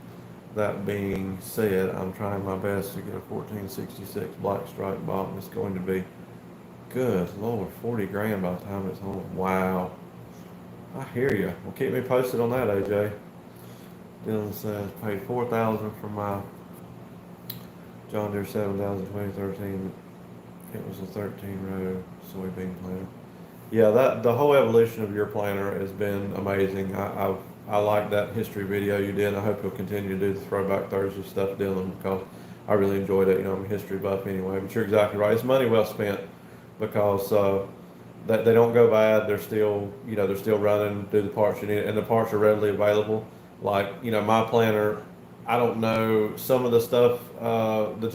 That being said, I'm trying my best to get a 1466 black stripe bottom. It's going to be good Lord, 40 grand by the time it's home. Wow. I hear you. Well, keep me posted on that, AJ. Dylan says, paid $4,000 for my John Deere 7000 2013. It was a 13-row soybean planter. Yeah, the whole evolution of your planter has been amazing. I like that history video you did. I hope you'll continue to do the Throwback Thursday stuff, Dylan, because I really enjoyed it. I'm a history buff anyway. But you're exactly right. It's money well spent, because they don't go bad. They're still running, do the parts you need, and the parts are readily available. Like, my planter, I don't know, some of the stuff, some of the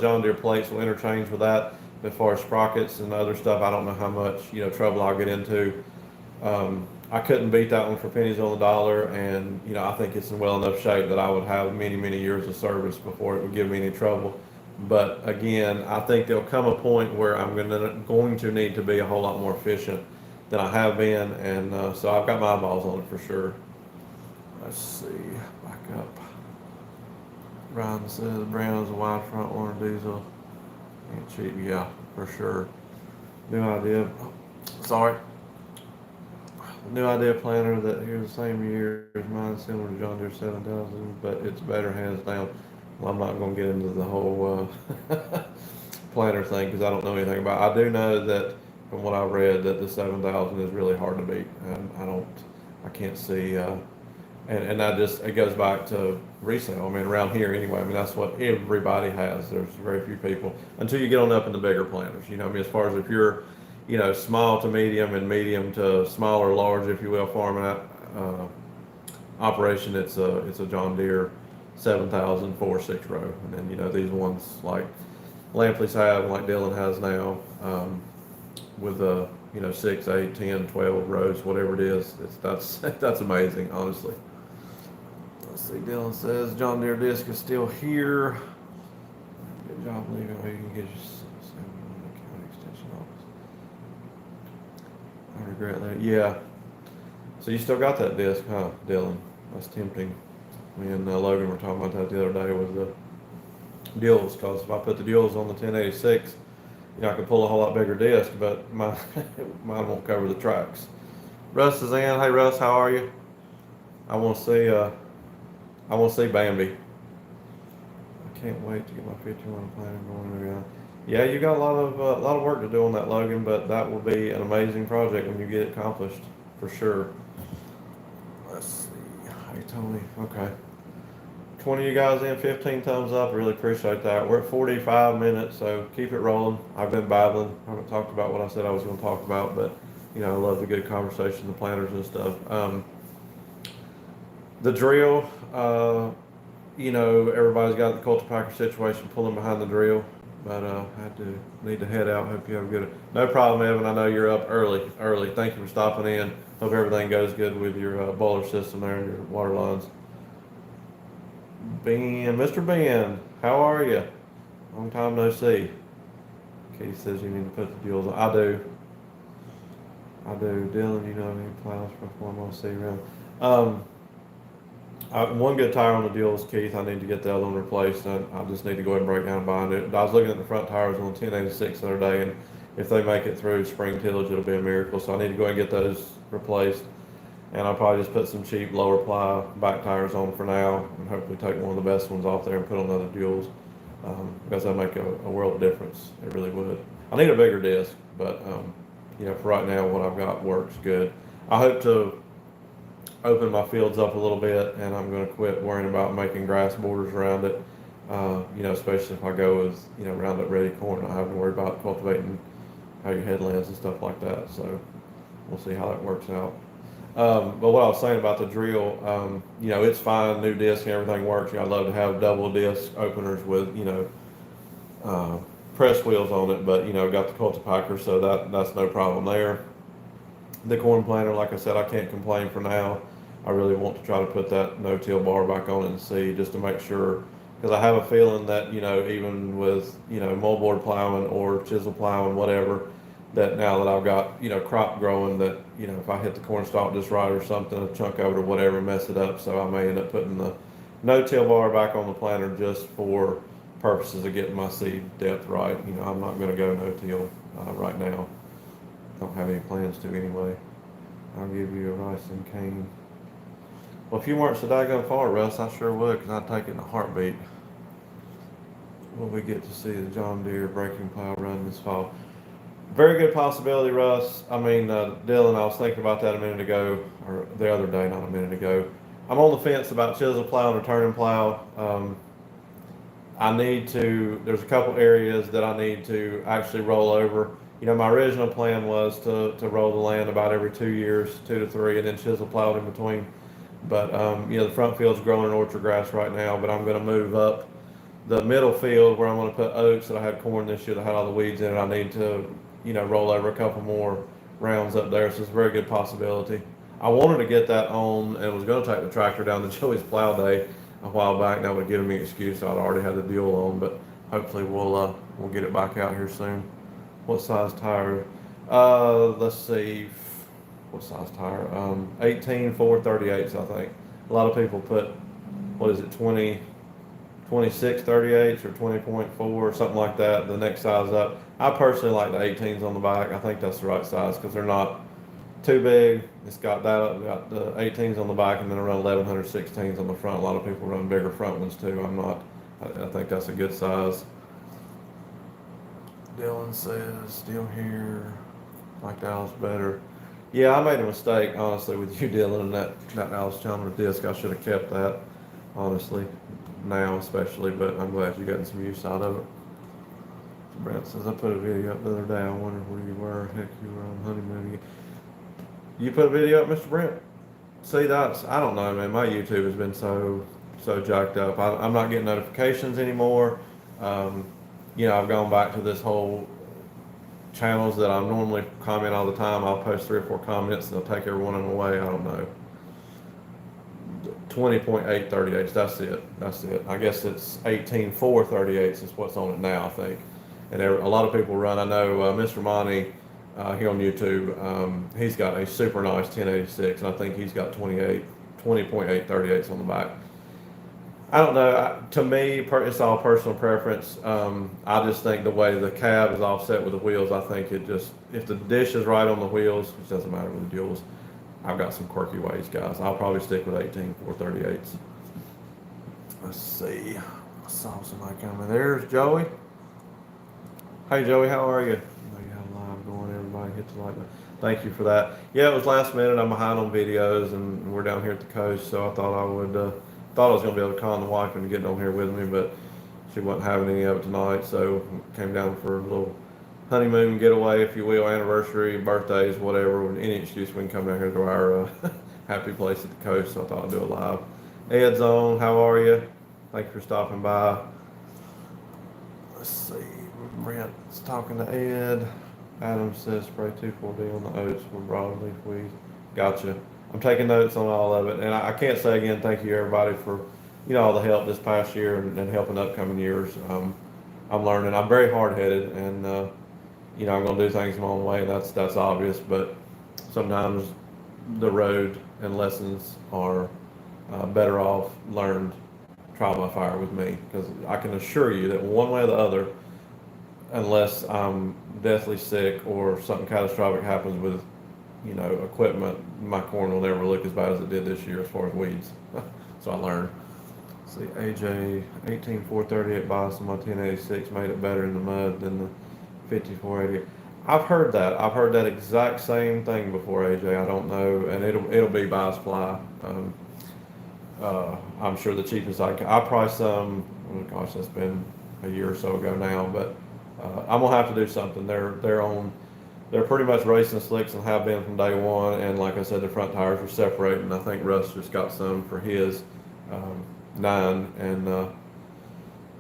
John Deere plates will interchange with that. As far as sprockets and other stuff, I don't know how much, trouble I'll get into. I couldn't beat that one for pennies on the dollar, and, I think it's in well enough shape that I would have many, many years of service before it would give me any trouble. But again, I think there'll come a point where I'm going to need to be a whole lot more efficient than I have been, and so I've got my eyeballs on it for sure. Let's see, back up. Ryan says Brown's a wide front orange diesel. Ain't cheap, yeah, for sure. New idea. Sorry. New idea planter that here the same year as mine, similar to John Deere 7000, but it's better hands down. Well, I'm not going to get into the whole planter thing because I don't know anything about it. I do know that from what I read that the 7000 is really hard to beat. I can't see, and that just, it goes back to resale. I mean, around here anyway, that's what everybody has. There's very few people until you get on up in the bigger planters. As far as if you're, small to medium and medium to small or large, if you will, farming operation, it's a John Deere 7,000 4-6 row, and then these ones like Lampley's have, like Dylan has now, with 6, 8, 10, 12 rows, whatever it is. That's amazing, honestly. Let's see. Dylan says John Deere disc is still here. Good job leaving. You can get your county extension office. I regret that. Yeah. So you still got that disc, huh, Dylan? That's tempting. Me and Logan were talking about that the other day with the duals, because if I put the duals on the 1086, I could pull a whole lot bigger disc, but mine won't cover the tracks. Russ is in. Hey Russ, how are you? I want to see Bambi. I can't wait to get my 51 planter going around. Yeah, you got a lot of work to do on that, Logan, but that will be an amazing project when you get it accomplished, for sure. Let's see. Hey, Tony. Okay. 20 of you guys in, 15 thumbs up. I really appreciate that. We're at 45 minutes, so keep it rolling. I've been babbling. I haven't talked about what I said I was going to talk about, but I love the good conversation, the planners and stuff. The drill, everybody's got the cultipacker situation pulling behind the drill, but I need to head out. Hope you have a good. No problem, Evan. I know you're up early. Early. Thank you for stopping in. Hope everything goes good with your boiler system there and your water lines. Ben, Mr. Ben, how are you? Long time no see. Keith says you need to put the deals on. I do. Dylan, you know any plans for I'm gonna see around. One good tire on the deal is Keith. I need to get the other one replaced. I just need to go ahead and break down and buy it. I was looking at the front tires on 1086 the other day, and if they make it through spring tillage, it'll be a miracle. So I need to go ahead and get those replaced. And I'll probably just put some cheap lower ply back tires on for now, and hopefully take one of the best ones off there and put on other duals, because that make a world of difference. It really would. I need a bigger disc, but for right now, what I've got works good. I hope to open my fields up a little bit, and I'm going to quit worrying about making grass borders around it. Especially if I go with Roundup Ready corn, I have to worry about cultivating how your headlands and stuff like that. So we'll see how that works out. But what I was saying about the drill, it's fine, new disc and everything works. I'd love to have double disc openers with, press wheels on it, but, got the cultipacker, so that's no problem there. The corn planter, like I said, I can't complain for now. I really want to try to put that no-till bar back on it and see, just to make sure, because I have a feeling that, even with, moldboard plowing or chisel plowing, whatever, that now that I've got, crop growing, that, if I hit the corn stalk just right or something, a chunk of it or whatever, mess it up. So I may end up putting the no-till bar back on the planter just for purposes of getting my seed depth right. I'm not going to go no-till right now. Don't have any plans to anyway. I'll give you a rice and cane. Well, if you weren't so daggone far, Russ, I sure would, because I'd take it in a heartbeat. Will we get to see the John Deere breaking plow run this fall? Very good possibility, Russ. Dylan, I was thinking about that a minute ago, or the other day, not a minute ago. I'm on the fence about chisel plow and turning plow. There's a couple areas that I need to actually roll over. My original plan was to roll the land about every 2 years, 2 to 3, and then chisel plow in between. But, the front field's growing in orchard grass right now, but I'm going to move up the middle field where I'm going to put oats that I had corn this year that had all the weeds in it. I need to roll over a couple more rounds up there. So it's a very good possibility. I wanted to get that on and was going to take the tractor down to Joey's plow day a while back. That would have given me an excuse. I'd already had the deal on, but hopefully we'll get it back out here soon. What size tire? Let's see. What size tire? 18 438s, I think. A lot of people put, 26 38s or 20.4 or something like that, the next size up. I personally like the 18s on the back. I think that's the right size because they're not too big. It's got the 18s on the back, and then around 1100 16s on the front. A lot of people run bigger front ones too. I think that's a good size. Dylan says, still here. Like Dallas better. Yeah, I made a mistake, honestly, with you, Dylan, and that Alice Chalmers disc. I should have kept that, honestly, now especially, but I'm glad you're getting some use out of it. Brent says, I put a video up the other day. I wondered where you were. Heck, you were on honeymoon again. You put a video up, Mr. Brent? See, I don't know, man. My YouTube has been so jacked up. I'm not getting notifications anymore. I've gone back to this whole channels that I normally comment all the time. I'll post 3 or 4 comments and they'll take every one of them away. I don't know. 20.8 38s. That's it. I guess it's 18 4 38s is what's on it now, I think. And a lot of people run. I know Mr. Monty here on YouTube. He's got a super nice 1086, and I think he's got 20.8 38s on the back. I don't know. To me, it's all personal preference. I just think the way the cab is offset with the wheels, I think if the dish is right on the wheels, which doesn't matter with the duals, I've got some quirky ways, guys. I'll probably stick with 18 438s. Let's see. I saw somebody coming. There's Joey. Hey Joey, how are you? We got a live going. Everybody hit the like button. Thank you for that. Yeah, it was last minute. I'm behind on videos, and we're down here at the coast, so I thought I was gonna be able to con the wife into getting on here with me, but she wasn't having any of it tonight, so came down for a little honeymoon getaway, if you will, anniversary, birthdays, whatever. Any excuse we can come down here to our happy place at the coast. So I thought I'd do it live. Ed's on. How are you? Thank you for stopping by. Let's see. Brent's talking to Ed. Adam says spray 2,4-D on the oats for broadleaf weeds. Gotcha. I'm taking notes on all of it, and I can't say again thank you everybody for all the help this past year and helping upcoming years. I'm learning. I'm very hard headed, and I'm going to do things my own way. And that's obvious, but sometimes the road and lessons are better off learned trial by fire with me, because I can assure you that one way or the other, unless I'm deathly sick or something catastrophic happens with, equipment, my corn will never look as bad as it did this year as far as weeds. So I learned. See, AJ 18438 bias on my 1086 made it better in the mud than the 5480. I've heard that. I've heard that exact same thing before, AJ. I don't know, and it'll be bias fly. I'm sure the cheapest I priced some. Oh gosh, that's been a year or so ago now, but I'm gonna have to do something. They're pretty much racing slicks and have been from day one. And like I said, the front tires were separating. I think Russ just got some for his 9, and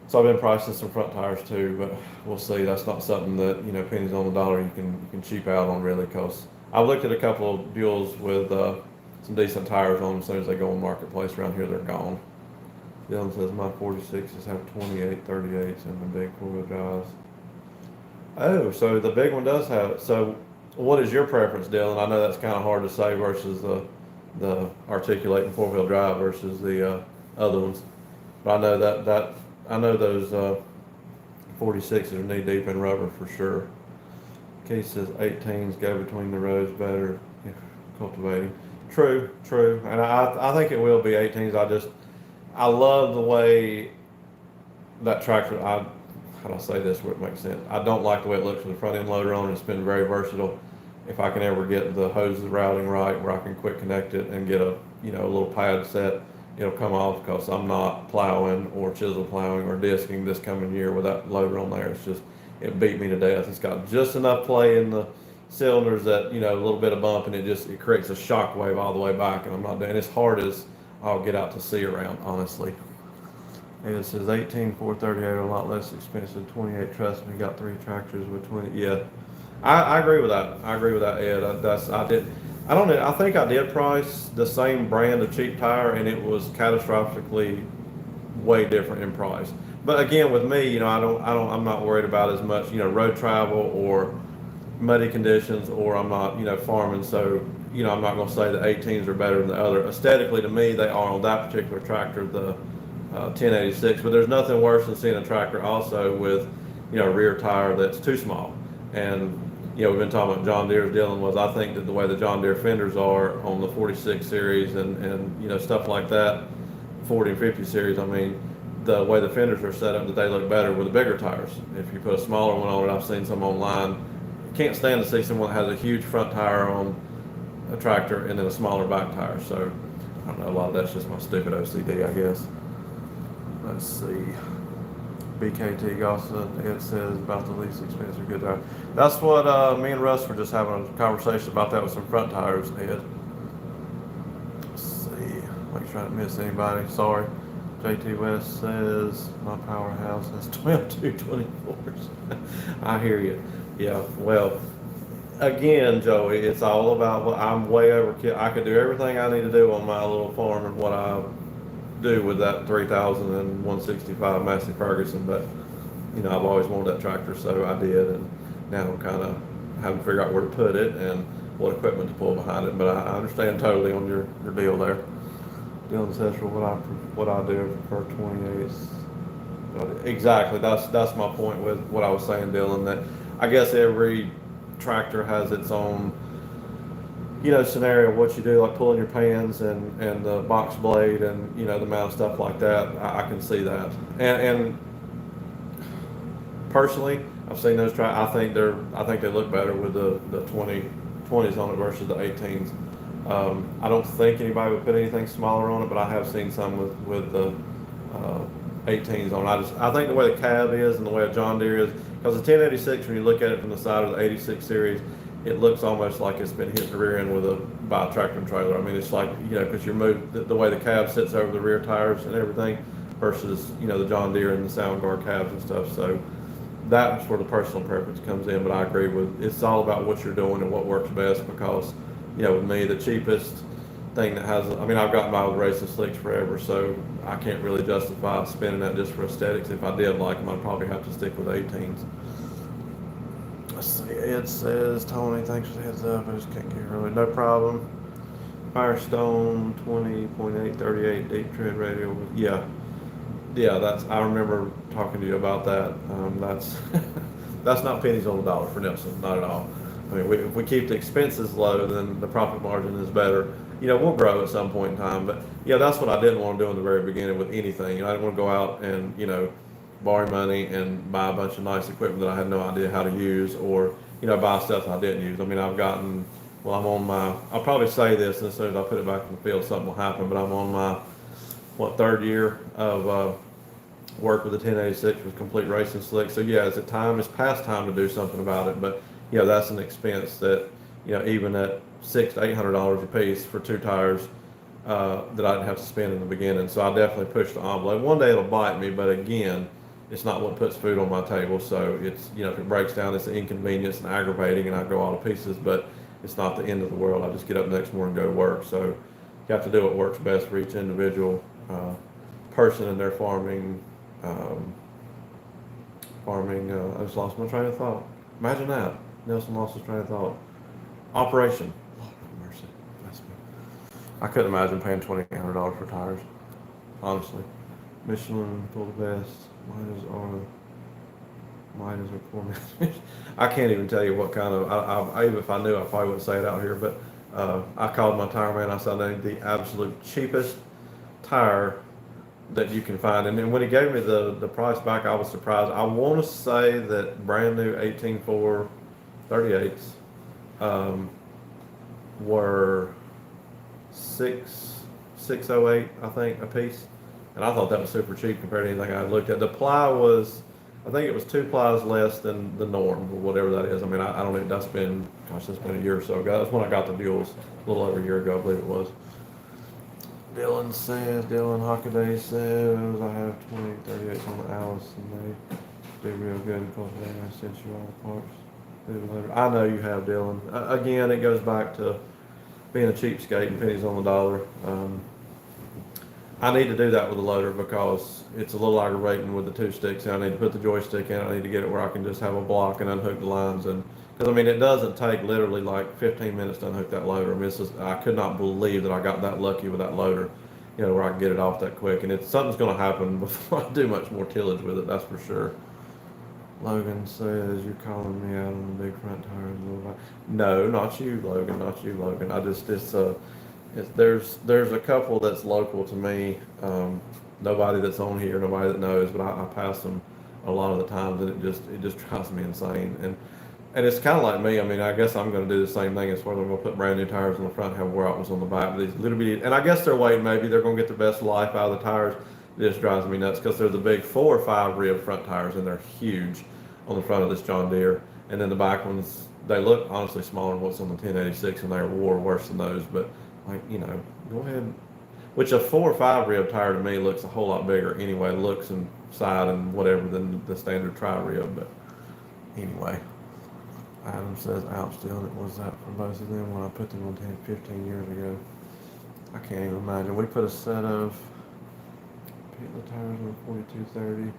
so I've been pricing some front tires too. But we'll see. That's not something that pennies on the dollar you can cheap out on really. Cause I've looked at a couple of Buells with some decent tires on them. As soon as they go on marketplace around here, they're gone. Dylan says my 46s have 28 38s and the big four-wheel drives. Oh, so the big one does have it. So what is your preference, Dylan? I know that's kind of hard to say versus the articulating four-wheel drive versus the other ones. But I know that those 46s are knee deep in rubber for sure. Case says 18s go between the rows better if cultivating. True, and I think it will be 18s. I love the way that tractor. How do I say this where it makes sense? I don't like the way it looks with the front end loader on. It's been very versatile. If I can ever get the hoses routing right, where I can quick connect it and get a little pad set, it'll come off, because I'm not plowing or chisel plowing or disking this coming year with that loader on there. It beat me to death. It's got just enough play in the cylinders that a little bit of bump, and it creates a shock wave all the way back, and I'm not doing as hard as I'll get out to sea around, honestly. And it says 18 438 are a lot less expensive. 28, trust me, got 3 tractors with 20. Yeah, I agree with that. Ed. I think I did price the same brand of cheap tire, and it was catastrophically way different in price. But again, with me, I'm not worried about as much, road travel or muddy conditions, or I'm not, farming. So, I'm not going to say the 18s are better than the other. Aesthetically, to me, they are on that particular tractor, the 1086. But there's nothing worse than seeing a tractor also with, a rear tire that's too small. And, we've been talking about John Deere's. Dylan was, I think that the way the John Deere fenders are on the 46 series and stuff like that, 40 and 50 series, I mean, the way the fenders are set up, that they look better with the bigger tires. If you put a smaller one on it, I've seen some online. Can't stand to see someone that has a huge front tire on a tractor and then a smaller back tire. So I don't know, a lot of that's just my stupid OCD, I guess. Let's see. BKT Gossip, Ed says about the least expensive good tire. That's what me and Russ were just having a conversation about, that with some front tires, Ed. Let's see. Make sure I didn't miss anybody. Sorry. JT West says my powerhouse has 12 224s. I hear you. Yeah, well, again, Joey, it's all about what I'm way overkill. I could do everything I need to do on my little farm and what I do with that 3,165 Massey Ferguson, but I've always wanted that tractor, so I did, and now I'm kind of having to figure out where to put it and what equipment to pull behind it. But I understand totally on your deal there. Dylan says for what I do, I prefer 28s. Exactly, that's my point with what I was saying, Dylan. That I guess every tractor has its own scenario of what you do, like pulling your pans and the box blade and the amount of stuff like that. I can see that, and personally, I've seen those I think they look better with the 20s on it versus the 18s. I don't think anybody would put anything smaller on it, but I have seen some with the 18s on. I think the way the cab is and the way a John Deere is, because the 1086, when you look at it from the side of the 86 series, it looks almost like it's been hit in the rear end by a tractor trailer. I mean, it's like, because you're moved the way the cab sits over the rear tires and everything versus, the John Deere and the Sound Guard cabs and stuff. So that's where the personal preference comes in. But I agree with, it's all about what you're doing and what works best, because, with me, the cheapest thing that has, I mean, I've got my racing slicks forever, so I can't really justify spending that just for aesthetics. If I did like them, I'd probably have to stick with 18s. Let's see, Ed says, Tony, thanks for the heads up. I just can't get really, no problem. Firestone 20.838 deep tread radio. Yeah, I remember talking to you about that. That's that's not pennies on the dollar for Nelson, not at all. I mean, if we keep the expenses low, then the profit margin is better. We'll grow at some point in time, but that's what I didn't want to do in the very beginning with anything. I didn't want to go out and borrow money and buy a bunch of nice equipment that I had no idea how to use, or buy stuff that I didn't use. I mean, I've gotten, well, I'll probably say this, and as soon as I put it back in the field, something will happen. But I'm on my third year of work with the 1086 with complete racing slick. So it's past time to do something about it. But that's an expense that even at $600 to $800 a piece for two tires, that I didn't have to spend in the beginning. So I definitely pushed the envelope. One day it'll bite me, but again, it's not what puts food on my table. So it's, if it breaks down, it's an inconvenience and aggravating, and I go all to pieces, but it's not the end of the world. I just get up the next morning and go to work. So you have to do what works best for each individual person in their farming. I just lost my train of thought. Imagine that. Nelson lost his train of thought. Operation. Lord have mercy. That's me. I couldn't imagine paying $2,800 for tires. Honestly. Michelin, pull the best. Mine is a poor man. I can't even tell you what kind of. Even if I knew, I probably wouldn't say it out here. But I called my tire man. I said I need the absolute cheapest tire that you can find. And then when he gave me the price back, I was surprised. I want to say that brand new 18.4 38s were 608, I think, a piece. And I thought that was super cheap compared to anything I had looked at. The ply was, I think it was 2 plies less than the norm, or whatever that is. I mean, I don't know, that's been a year or so ago. That's when I got the duals, a little over a year ago, I believe it was. Dylan Hockaday says, I have 38s on the Alice, and they do real good. Of course, I sent you all the parts. I know you have, Dylan. Again, it goes back to being a cheapskate and pennies on the dollar. I need to do that with the loader because it's a little aggravating with the 2 sticks. I need to put the joystick in. I need to get it where I can just have a block and unhook the lines. And because I mean, it doesn't take literally like 15 minutes to unhook that loader. I mean, I could not believe that I got that lucky with that loader, where I can get it off that quick. And something's going to happen before I do much more tillage with it. That's for sure. Logan says, you're calling me out on the big front tires. No, not you, Logan. I just, there's a couple that's local to me. Nobody that's on here, nobody that knows, but I pass them a lot of the times, and it just drives me insane. And it's kind of like me. I mean, I guess I'm going to do the same thing as far as I'm going to put brand new tires on the front, have wear outs on the back. But these little bitty, and I guess they're waiting. Maybe they're going to get the best life out of the tires. It just drives me nuts because they're the big 4 or 5 rib front tires, and they're huge on the front of this John Deere. And then the back ones, they look honestly smaller than what's on the 1086, and they're worse than those. But go ahead. Which a 4 or 5 rib tire to me looks a whole lot bigger anyway, looks and side and whatever than the standard tri rib. But anyway, Adam says Outstill, it was that for both of them when I put them on 15 years ago. I can't even imagine. We put a set of Peatland tires on 4230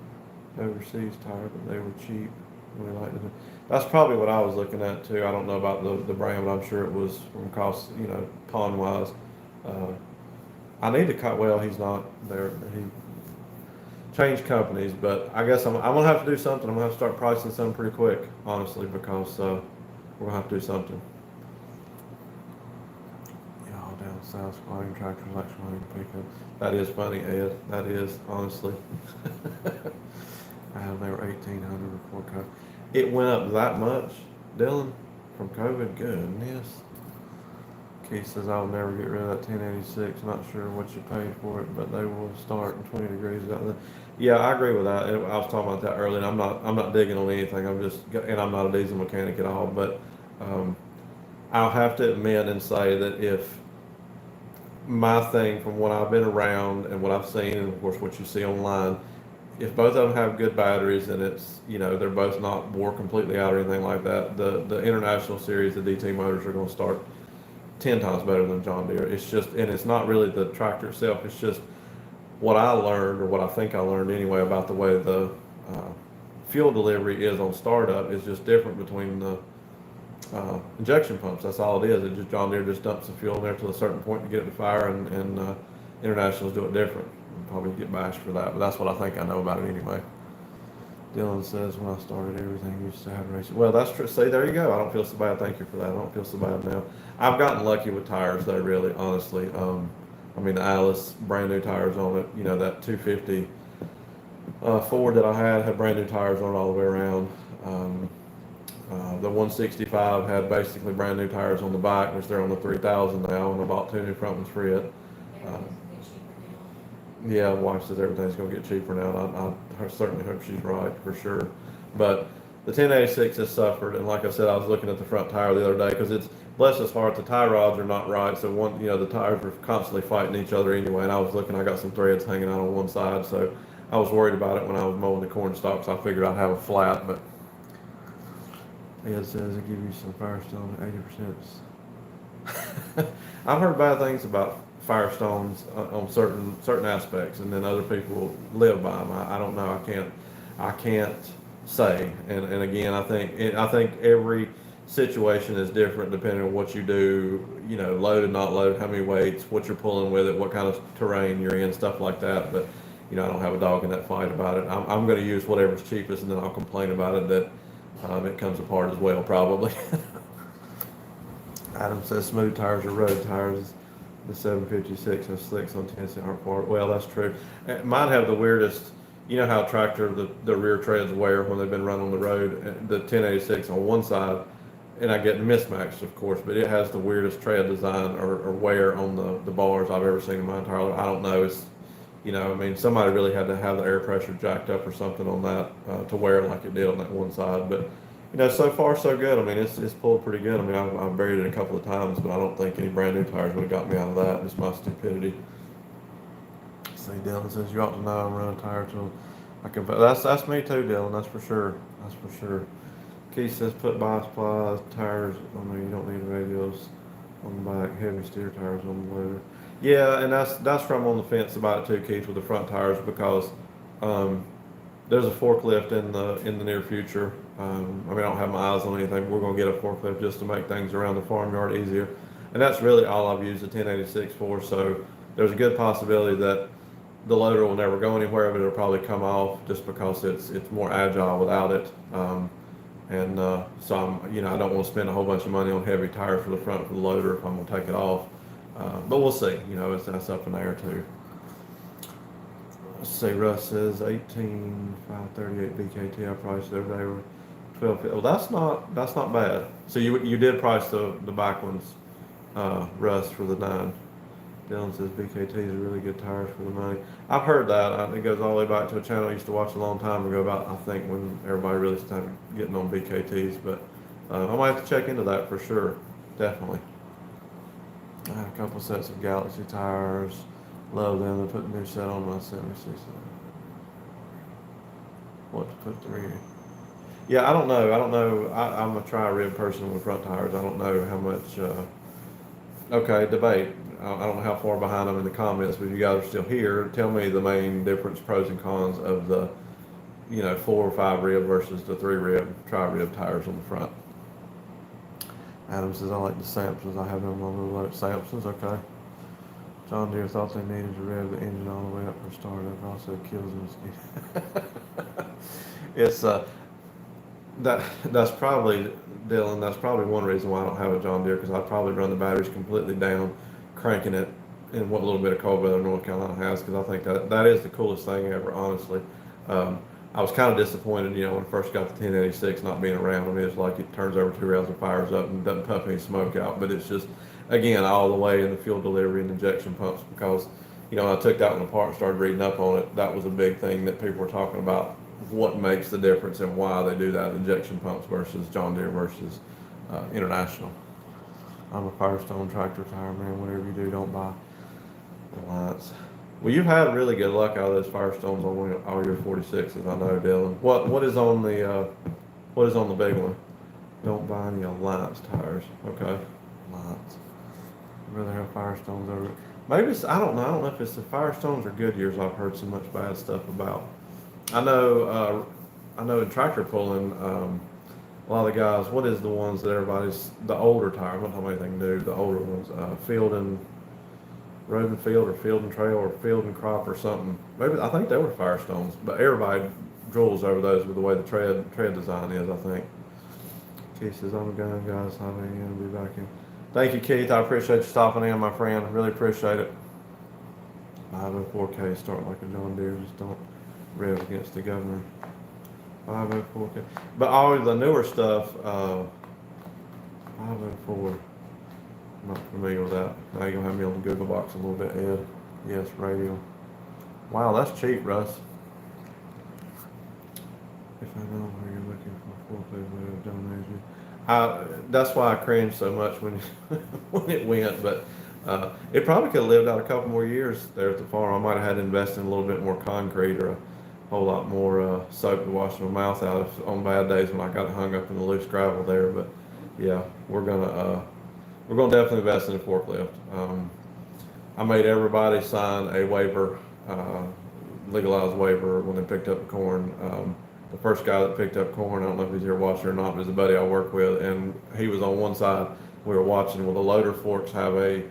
overseas tire, but they were cheap. We liked it. That's probably what I was looking at too. I don't know about the brand, but I'm sure it was from cost, pond wise. I need to cut. Well, he's not there. He changed companies, but I guess I'm gonna have to do something. I'm gonna have to start pricing something pretty quick, honestly, because we're gonna have to do something. Y'all down south squatting tractors like squatting pickups. That is funny, Ed. That is, honestly. They were 1,800 before cut. It went up that much, Dylan, from COVID. Goodness. Keith says I'll never get rid of that 1086. Not sure what you paid for it, but they will start in 20 degrees out there. Yeah, I agree with that. I was talking about that earlier. And I'm not digging on anything. And I'm not a diesel mechanic at all. But um, I'll have to admit and say that if my thing from what I've been around and what I've seen, and of course what you see online, if both of them have good batteries and it's they're both not wore completely out or anything like that, the international series, the DT motors are going to start 10 times better than John Deere. It's just, and it's not really the tractor itself. It's just what I learned, or what I think I learned anyway, about the way the uh, fuel delivery is on startup is just different between the injection pumps. That's all it is. It just John Deere just dumps the fuel in there to a certain point to get it to fire, and internationals do it different. I'll probably get bashed for that, but that's what I think I know about it anyway. Dylan says, when I started, everything used to have racing. Well, that's true. See, there you go. I don't feel so bad. Thank you for that. I don't feel so bad now. I've gotten lucky with tires, though, really, honestly. I mean, the Alice, brand new tires on it. That 250 Ford that I had brand new tires on it all the way around. The 165 had basically brand new tires on the back, which they're on the 3000 now, and I bought two new front ones for it. Yeah, wife says everything's going to get cheaper now. I certainly hope she's right, for sure. But the 1086 has suffered, and like I said, I was looking at the front tire the other day because it's, bless his heart, the tie rods are not right. So the tires are constantly fighting each other anyway. And I was looking, I got some threads hanging out on one side, so I was worried about it when I was mowing the corn stalks. I figured I'd have a flat, but Ed says it give you some Firestone 80%. I've heard bad things about Firestones on certain aspects, and then other people live by them. I don't know. I can't say. And again, I think every situation is different depending on what you do. Loaded, not loaded, how many weights, what you're pulling with it, what kind of terrain you're in, stuff like that. But I don't have a dog in that fight about it. I'm going to use whatever's cheapest, and then I'll complain about it that it comes apart as well, probably. Adam says smooth tires are road tires. The 756 has slicks on 10 aren't part. Well, that's true. Mine have the weirdest. You know how a tractor, the rear treads wear when they've been run on the road. The 1086 on one side, and I get mismatched, of course, but it has the weirdest tread design or wear on the bars I've ever seen in my entire life. I don't know. It's somebody really had to have the air pressure jacked up or something on that to wear it like it did on that one side. But so far so good. It's pulled pretty good. I've buried it a couple of times, but I don't think any brand new tires would have got me out of that. It's my stupidity. See, Dylan says you ought to know I'm running a tire tool. That's me too, Dylan. That's for sure. That's for sure. Keith says put bias plies, tires. You don't need radios on the back. Heavy steer tires on the loader. Yeah, and that's from on the fence about it too, Keith, with the front tires, because there's a forklift in the near future. I don't have my eyes on anything. We're going to get a forklift just to make things around the farmyard easier, and that's really all I've used the 1086 for. So there's a good possibility that the loader will never go anywhere, but it'll probably come off just because it's more agile without it. So I don't want to spend a whole bunch of money on heavy tires for the front for the loader if I'm going to take it off. But we'll see. That's up in the air too. Let's see. Russ says 18,538 BKT. I priced it every day with 12. Well, that's not bad. So you did price the back ones, Russ, for the 9. Dylan says BKTs are really good tires for the money. I've heard that. It goes all the way back to a channel I used to watch a long time ago about, I think, when everybody really started getting on BKTs. But I might have to check into that for sure. Definitely. I have a couple sets of Galaxy tires. Love them. They put a new set on my 76. What to put the rear? Yeah, I don't know. I'm a tri-rib person with front tires. I don't know how much. Okay, debate. I don't know how far behind I'm in the comments, but if you guys are still here, tell me the main difference, pros and cons of the 4 or 5 rib versus the 3 rib, tri-rib tires on the front. Adam says, I like the Samsons. I have them on the little Samsons. Okay. John Deere thought they needed to rev the engine all the way up for startup. Also kills them. It's that's probably, Dylan. That's probably one reason why I don't have a John Deere, because I'd probably run the batteries completely down, cranking it in what little bit of cold weather North Carolina has, because I think that is the coolest thing ever, honestly. I was kind of disappointed, when I first got the 1086 not being around. I mean, it's like it turns over 2 rails and fires up and doesn't puff any smoke out. But it's just, again, all the way in the fuel delivery and injection pumps because, when I took that one apart and started reading up on it, that was a big thing that people were talking about. What makes the difference and why they do that injection pumps versus John Deere versus International. I'm a Firestone tractor tire man. Whatever you do, don't buy Alliance. Well, you've had really good luck out of those Firestones on all your 46s. I know, Dylan. What is on the big one? Don't buy any Alliance tires. Okay, Alliance. I'd rather have Firestones over. Maybe it's, I don't know. I don't know if it's the Firestones or Goodyears. I've heard so much bad stuff about. I know. I know in tractor pulling. A lot of the guys, what is the ones that everybody's, the older tire, I'm not talking about anything new, the older ones, Field and Road and Field or Field and Trail or Field and Crop or something. Maybe, I think they were Firestones, but everybody drools over those with the way the tread design is, I think. Keith says, I'm going, guys, how are you going to be back in? Thank you, Keith. I appreciate you stopping in, my friend. I really appreciate it. 504K, start like a John Deere, just don't rev against the governor. 504K. But all the newer stuff, 504. I'm not familiar with that. Now you're going to have me on the Google box a little bit, Ed. Yes, radio. Wow, that's cheap, Russ. If I know where you're looking for, forklift, donation. That's why I cringed so much when when it went, but it probably could have lived out a couple more years there at the farm. I might have had to invest in a little bit more concrete or a whole lot more soap to wash my mouth out on bad days when I got hung up in the loose gravel there. But yeah, we're gonna definitely invest in a forklift. I made everybody sign a waiver, legalized waiver when they picked up the corn. The first guy that picked up corn, I don't know if he's here watching or not, but he's a buddy I work with, and he was on one side. We were watching. Well, the loader forks have a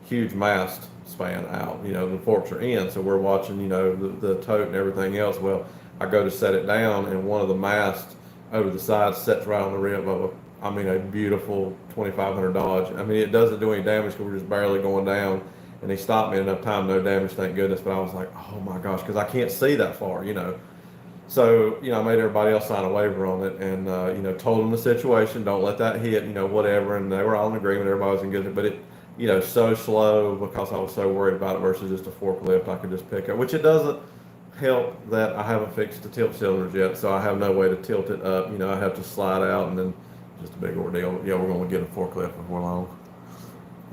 huge mast span out. The forks are in, so we're watching. The tote and everything else. Well, I go to set it down, and one of the masts over the side sets right on the rib of a beautiful 2500 Dodge. I mean, it doesn't do any damage because we're just barely going down. And he stopped me in enough time, no damage, thank goodness. But I was like, oh my gosh, because I can't see that far. So, I made everybody else sign a waiver on it and, told them the situation, don't let that hit, whatever. And they were all in agreement, everybody was in good, but it, so slow because I was so worried about it versus just a forklift I could just pick up, which it doesn't help that I haven't fixed the tilt cylinders yet. So I have no way to tilt it up. I have to slide out and then just a big ordeal. Yeah, we're going to get a forklift before long.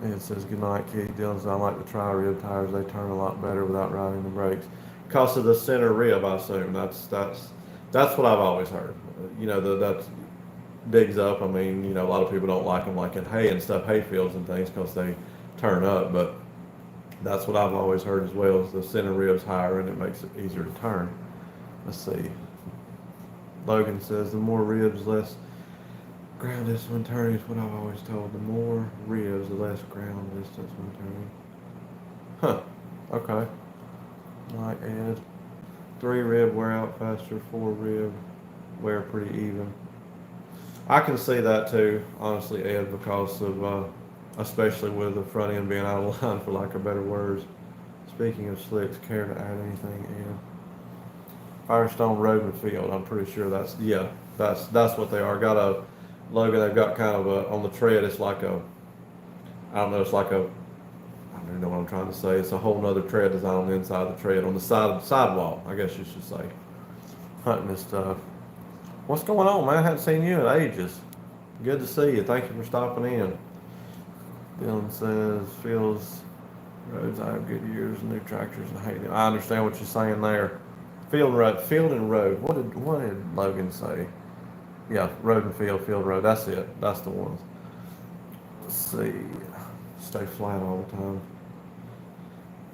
And it says, good night, Keith. Dylan says, I like the tri-rib tires. They turn a lot better without riding the brakes. Because of the center rib, I assume. That's what I've always heard. That digs up. I mean, a lot of people don't like them like in hay and stuff, hay fields and things, because they turn up. But that's what I've always heard as well, is the center rib's higher and it makes it easier to turn. Let's see. Logan says, the more ribs, less ground distance when turning is what I've always told. The more ribs, the less ground distance when turning. Huh. Okay. Like Ed. 3 rib wear out faster, 4 rib wear pretty even. I can see that too, honestly, Ed, because of especially with the front end being out of line, for lack of better words. Speaking of slicks, care to add anything, Ed? Firestone Road and Field. I'm pretty sure that's what they are. Got a logo. They've got kind of on the tread. It's like I don't know. It's like a, I don't even know what I'm trying to say. It's a whole nother tread design on the inside of the tread, on the sidewall, I guess you should say. Hunting this stuff. What's going on, man? I haven't seen you in ages. Good to see you. Thank you for stopping in. Dylan says, feels roads, I have good years, new tractors, and hate them. I understand what you're saying there. Field and road. What did Logan say? Yeah, road and field road. That's it. That's the ones. Let's see. Stay flat all the time.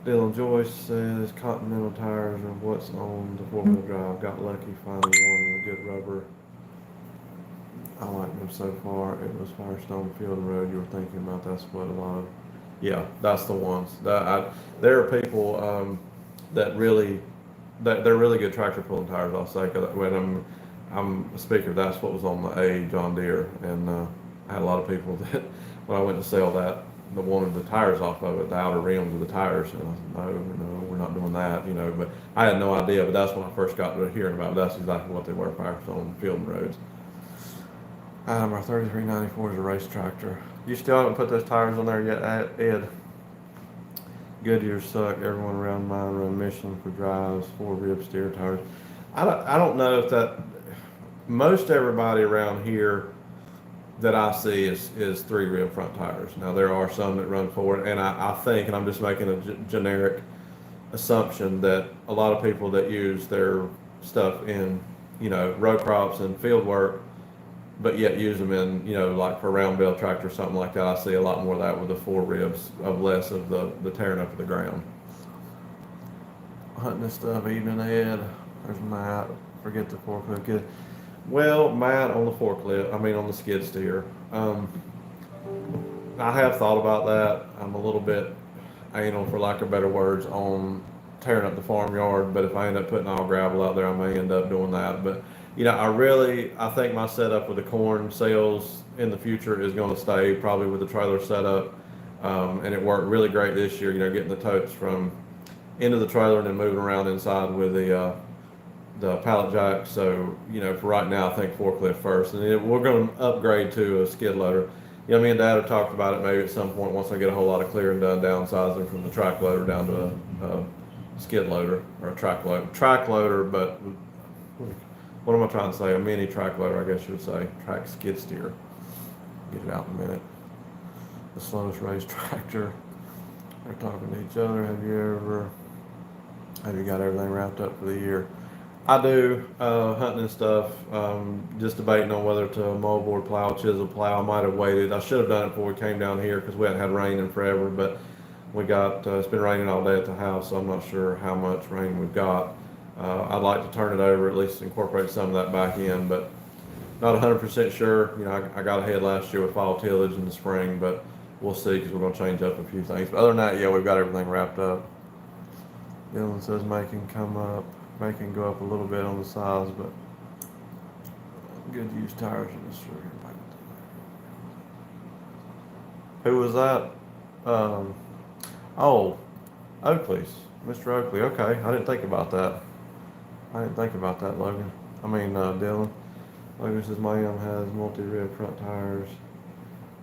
Dylan Joyce says Continental tires are what's on the 4-wheel drive. Got lucky finding one with good rubber. I like them so far. It was Firestone Field and Road you were thinking about. That's what a lot of. Yeah, that's the ones. There are people that really, they're really good tractor pulling tires. I'll say, 'cause when I'm a speaker, that's what was on the A John Deere, and I had a lot of people that when I went to sell that, wanted the tires off of it, the outer rims of the tires. And I said, no, we're not doing that, you know. But I had no idea. But that's when I first got to hearing about it. That's exactly what they were, Firestone Field Roads. Our 3394 is a race tractor. You still haven't put those tires on there yet, Ed? Goodyear suck. Everyone around mine run Michelin for drives, 4 rib steer tires. I don't know if that. Most everybody around here that I see is 3 rib front tires. Now there are some that run 4, and I think, and I'm just making a generic assumption that a lot of people that use their stuff in, you know, row crops and field work, but yet use them in, you know, like for a round bale tractor or something like that. I see a lot more of that with the 4 ribs, of less of the tearing up of the ground. Hunting and stuff, evening Ed. There's Matt. Forget the forklift. Good. Well, Matt on the forklift, I mean on the skid steer. I have thought about that. I'm a little bit anal, for lack of better words, on tearing up the farmyard, but if I end up putting all gravel out there, I may end up doing that. But you know, I think my setup with the corn sales in the future is going to stay probably with the trailer setup, and it worked really great this year. You know, getting the totes from into the trailer and then moving around inside with the pallet jack. So you know, for right now, I think forklift first, and then we're going to upgrade to a skid loader. You know, me and Dad have talked about it maybe at some point once I get a whole lot of clearing done, downsizing from the track loader down to a skid loader or a track loader, but what am I trying to say? A mini track loader, I guess you would say. Track skid steer. Get it out in a minute. The slowest race tractor. They're talking to each other. Have you got everything wrapped up for the year? I do, hunting and stuff. Just debating on whether to moldboard plow, chisel plow. I might have waited. I should have done it before we came down here because we hadn't had rain in forever, but we got, it's been raining all day at the house, so I'm not sure how much rain we've got. I'd like to turn it over, at least incorporate some of that back in, but not 100% sure. You know, I got ahead last year with fall tillage in the spring, but we'll see because we're going to change up a few things. But other than that, yeah, we've got everything wrapped up. Dylan says making go up a little bit on the size, but good to use tires in this sugar. Who was that? Oh, Oakley's. Mr. Oakley. Okay, I didn't think about that. Logan. Dylan. Logan says my has multi-rib front tires,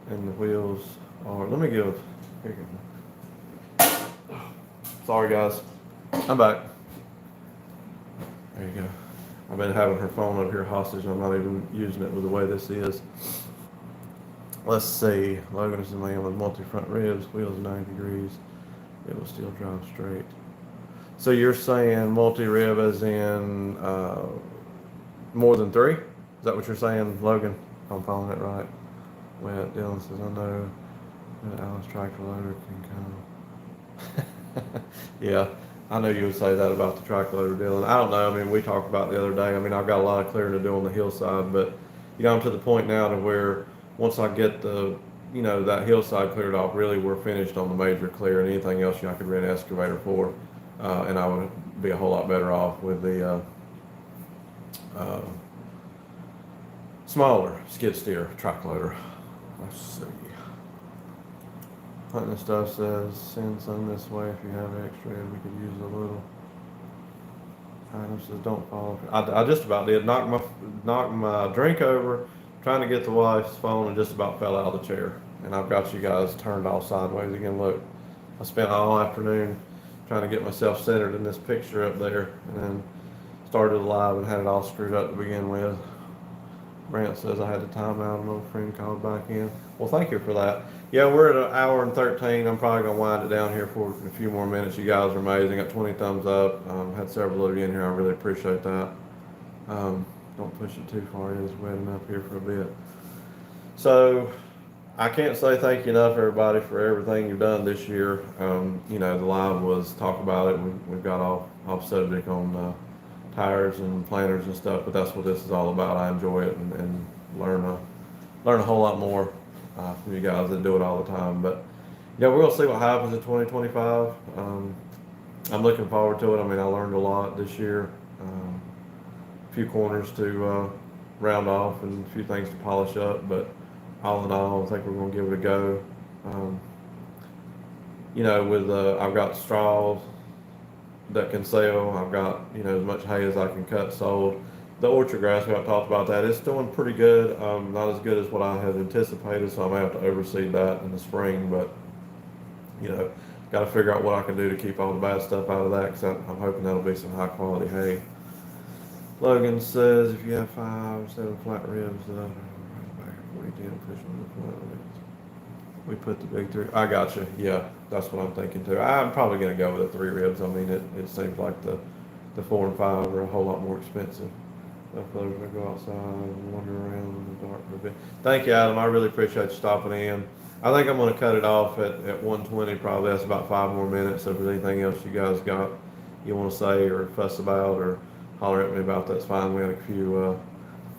and the wheels are. Let me give. Here you go. Sorry, guys. I'm back. There you go. I've been having her phone up here hostage. I'm not even using it with the way this is. Let's see. Logan is a man with multi-front ribs, wheels 90 degrees. It will still drive straight. So you're saying multi-rib as in more than 3? Is that what you're saying, Logan? If I'm following it right. Well, Dylan says, I know that Alice tractor loader can come. Yeah. I know you would say that about the track loader, Dylan. I don't know. We talked about it the other day. I've got a lot of clearing to do on the hillside, but you know, I'm to the point now to where once I get that hillside cleared off, really we're finished on the major clear, and anything else I could rent an excavator for, and I would be a whole lot better off with the smaller skid steer track loader. Let's see. Hunting stuff says send some this way if you have extra. We could use a little. Adam says don't fall. I just about did knock my drink over, trying to get the wife's phone, and just about fell out of the chair. And I've got you guys turned all sideways again. Look, I spent all afternoon trying to get myself centered in this picture up there, and then started live and had it all screwed up to begin with. Brant says I had to time out. An old friend called back in. Well, thank you for that. Yeah, we're at 1 hour and 13. I'm probably going to wind it down here for a few more minutes. You guys are amazing. Got 20 thumbs up. Had several of you in here. I really appreciate that. Don't push it too far. It is wet enough here for a bit. So I can't say thank you enough, everybody, for everything you've done this year. The live was talk about it. We've got off subject on tires and planters and stuff, but that's what this is all about. I enjoy it and learn a whole lot more from you guys that do it all the time. But yeah, we're gonna see what happens in 2025. I'm looking forward to it. I learned a lot this year. A few corners to round off and a few things to polish up, but all in all, I think we're gonna give it a go. with I've got straws that can sell. I've got as much hay as I can cut sold. The orchard grass, we haven't talked about that. It's doing pretty good. Not as good as what I had anticipated, so I may have to overseed that in the spring. But you know, got to figure out what I can do to keep all the bad stuff out of that because I'm hoping that'll be some high quality hay. Logan says if you have 5, 7 flat ribs, 40, 10, push on the flat ribs. We put the big three. I got you. Yeah, that's what I'm thinking too. I'm probably going to go with the 3 ribs. I mean, it seems like the 4 and 5 are a whole lot more expensive. Fellows may go outside and wander around in the dark for a bit. Thank you, Adam. I really appreciate you stopping in. I think I'm going to cut it off at 1:20. Probably that's about 5 more minutes. So if there's anything else you guys got you want to say or fuss about or holler at me about, that's fine. We had a few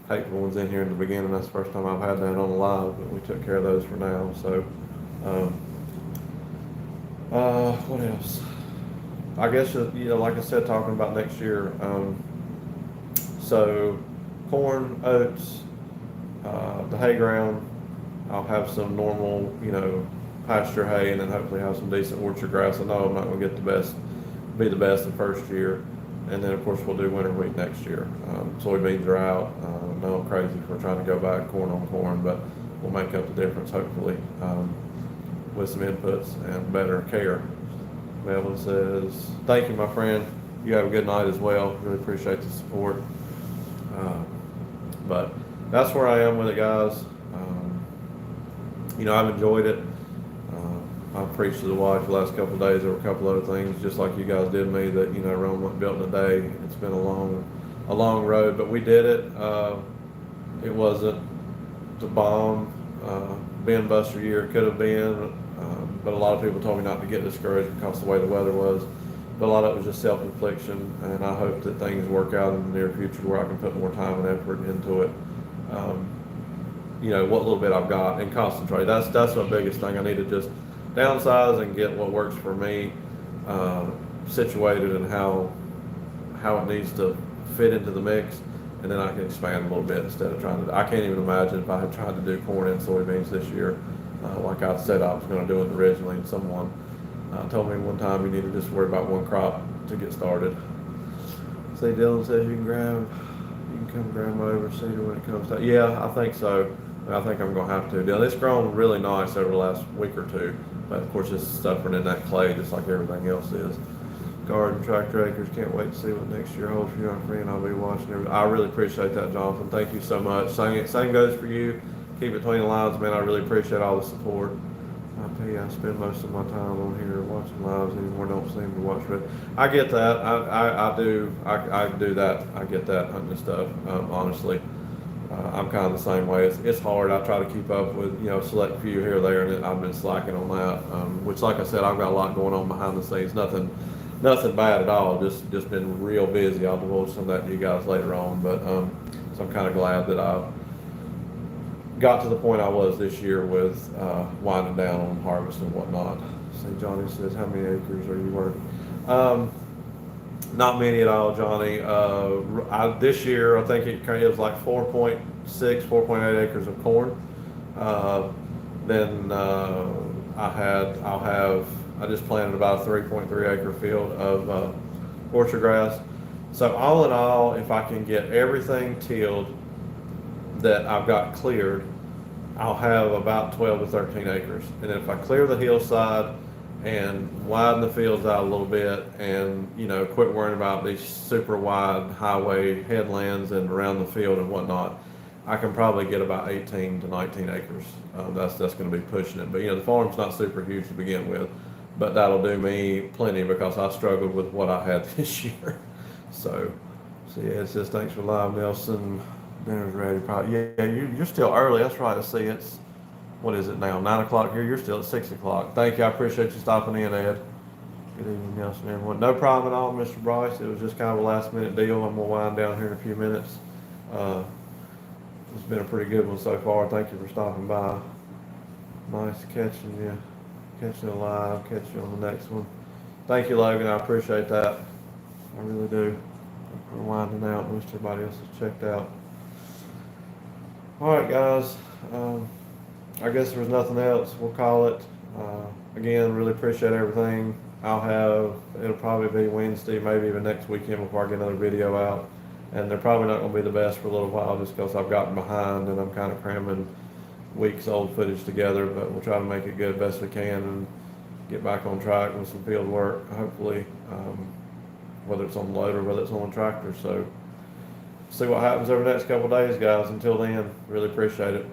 hateful ones in here in the beginning. That's the first time I've had that on the live, but we took care of those for now. So, what else? I guess like I said, talking about next year. So, corn, oats, the hay ground. I'll have some normal, pasture hay, and then hopefully have some decent orchard grass. I know I'm not going to get be the best the first year, and then of course we'll do winter wheat next year. Soybeans are out. No, I'm crazy for trying to go back corn on corn, but we'll make up the difference hopefully with some inputs and better care. Melvin says, "Thank you, my friend. You have a good night as well. Really appreciate the support." But that's where I am with it, guys. I've enjoyed it. I've preached to the wife the last couple of days. There were a couple other things, just like you guys did me, that Rome wasn't built in a day. It's been a long road, but we did it. It wasn't the bomb, Ben Buster year. It could have been, but a lot of people told me not to get discouraged because of the way the weather was. But a lot of it was just self-infliction, and I hope that things work out in the near future where I can put more time and effort into it. What little bit I've got and concentrate. That's my biggest thing. I need to just downsize and get what works for me situated and how it needs to fit into the mix, and then I can expand a little bit instead of trying to. I can't even imagine if I had tried to do corn and soybeans this year, like I said I was going to do it originally, and someone told me one time you need to just worry about one crop to get started. See, Dylan says you can come grab my overseeder when it comes to. Yeah, I think so. I think I'm going to have to. Dylan, it's grown really nice over the last week or two, but of course it's suffering in that clay just like everything else is. Garden tractor acres, can't wait to see what next year holds for you, my friend. I'll be watching everything. I really appreciate that, Jonathan. Thank you so much. Same goes for you. Keep it between the lines, man. I really appreciate all the support. I tell you, I spend most of my time on here watching lives anymore. Don't seem to watch it. I get that. I do. I do that. I get that hunting and stuff. Honestly, I'm kind of the same way. It's hard. I try to keep up with select few here or there, and I've been slacking on that. Which, like I said, I've got a lot going on behind the scenes. Nothing bad at all. Just been real busy. I'll divulge some of that to you guys later on. But so I'm kind of glad that I got to the point I was this year with winding down on harvest and whatnot. See, Johnny says, how many acres are you working? Not many at all, Johnny. This year, I think it was like 4.6, 4.8 acres of corn. Then I just planted about a 3.3 acre field of orchard grass. So all in all, if I can get everything tilled that I've got cleared, I'll have about 12 to 13 acres. And then if I clear the hillside and widen the fields out a little bit and, quit worrying about these super wide highway headlands and around the field and whatnot, I can probably get about 18 to 19 acres. That's going to be pushing it. But, the farm's not super huge to begin with, but that'll do me plenty because I struggled with what I had this year. So yeah, it says, thanks for live, Nelson. Dinner's ready. Probably. Yeah, you're still early. That's right. I see it's, what is it now? 9 o'clock here. You're still at 6 o'clock. Thank you. I appreciate you stopping in, Ed. Good evening, Nelson, everyone. No problem at all, Mr. Bryce. It was just kind of a last minute deal. I'm going to wind down here in a few minutes. It's been a pretty good one so far. Thank you for stopping by. Nice catching you live. Catch you on the next one. Thank you, Logan. I appreciate that. I really do. We're winding out. Most everybody else has checked out. All right, guys. I guess there was nothing else. We'll call it. again, really appreciate everything. It'll probably be Wednesday, maybe even next weekend before I get another video out. And they're probably not going to be the best for a little while just because I've gotten behind and I'm kind of cramming weeks old footage together, but we'll try to make it good best we can and get back on track with some field work, hopefully, whether it's on the loader, whether it's on the tractor. So see what happens over the next couple of days, guys. Until then, really appreciate it.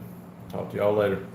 Talk to y'all later.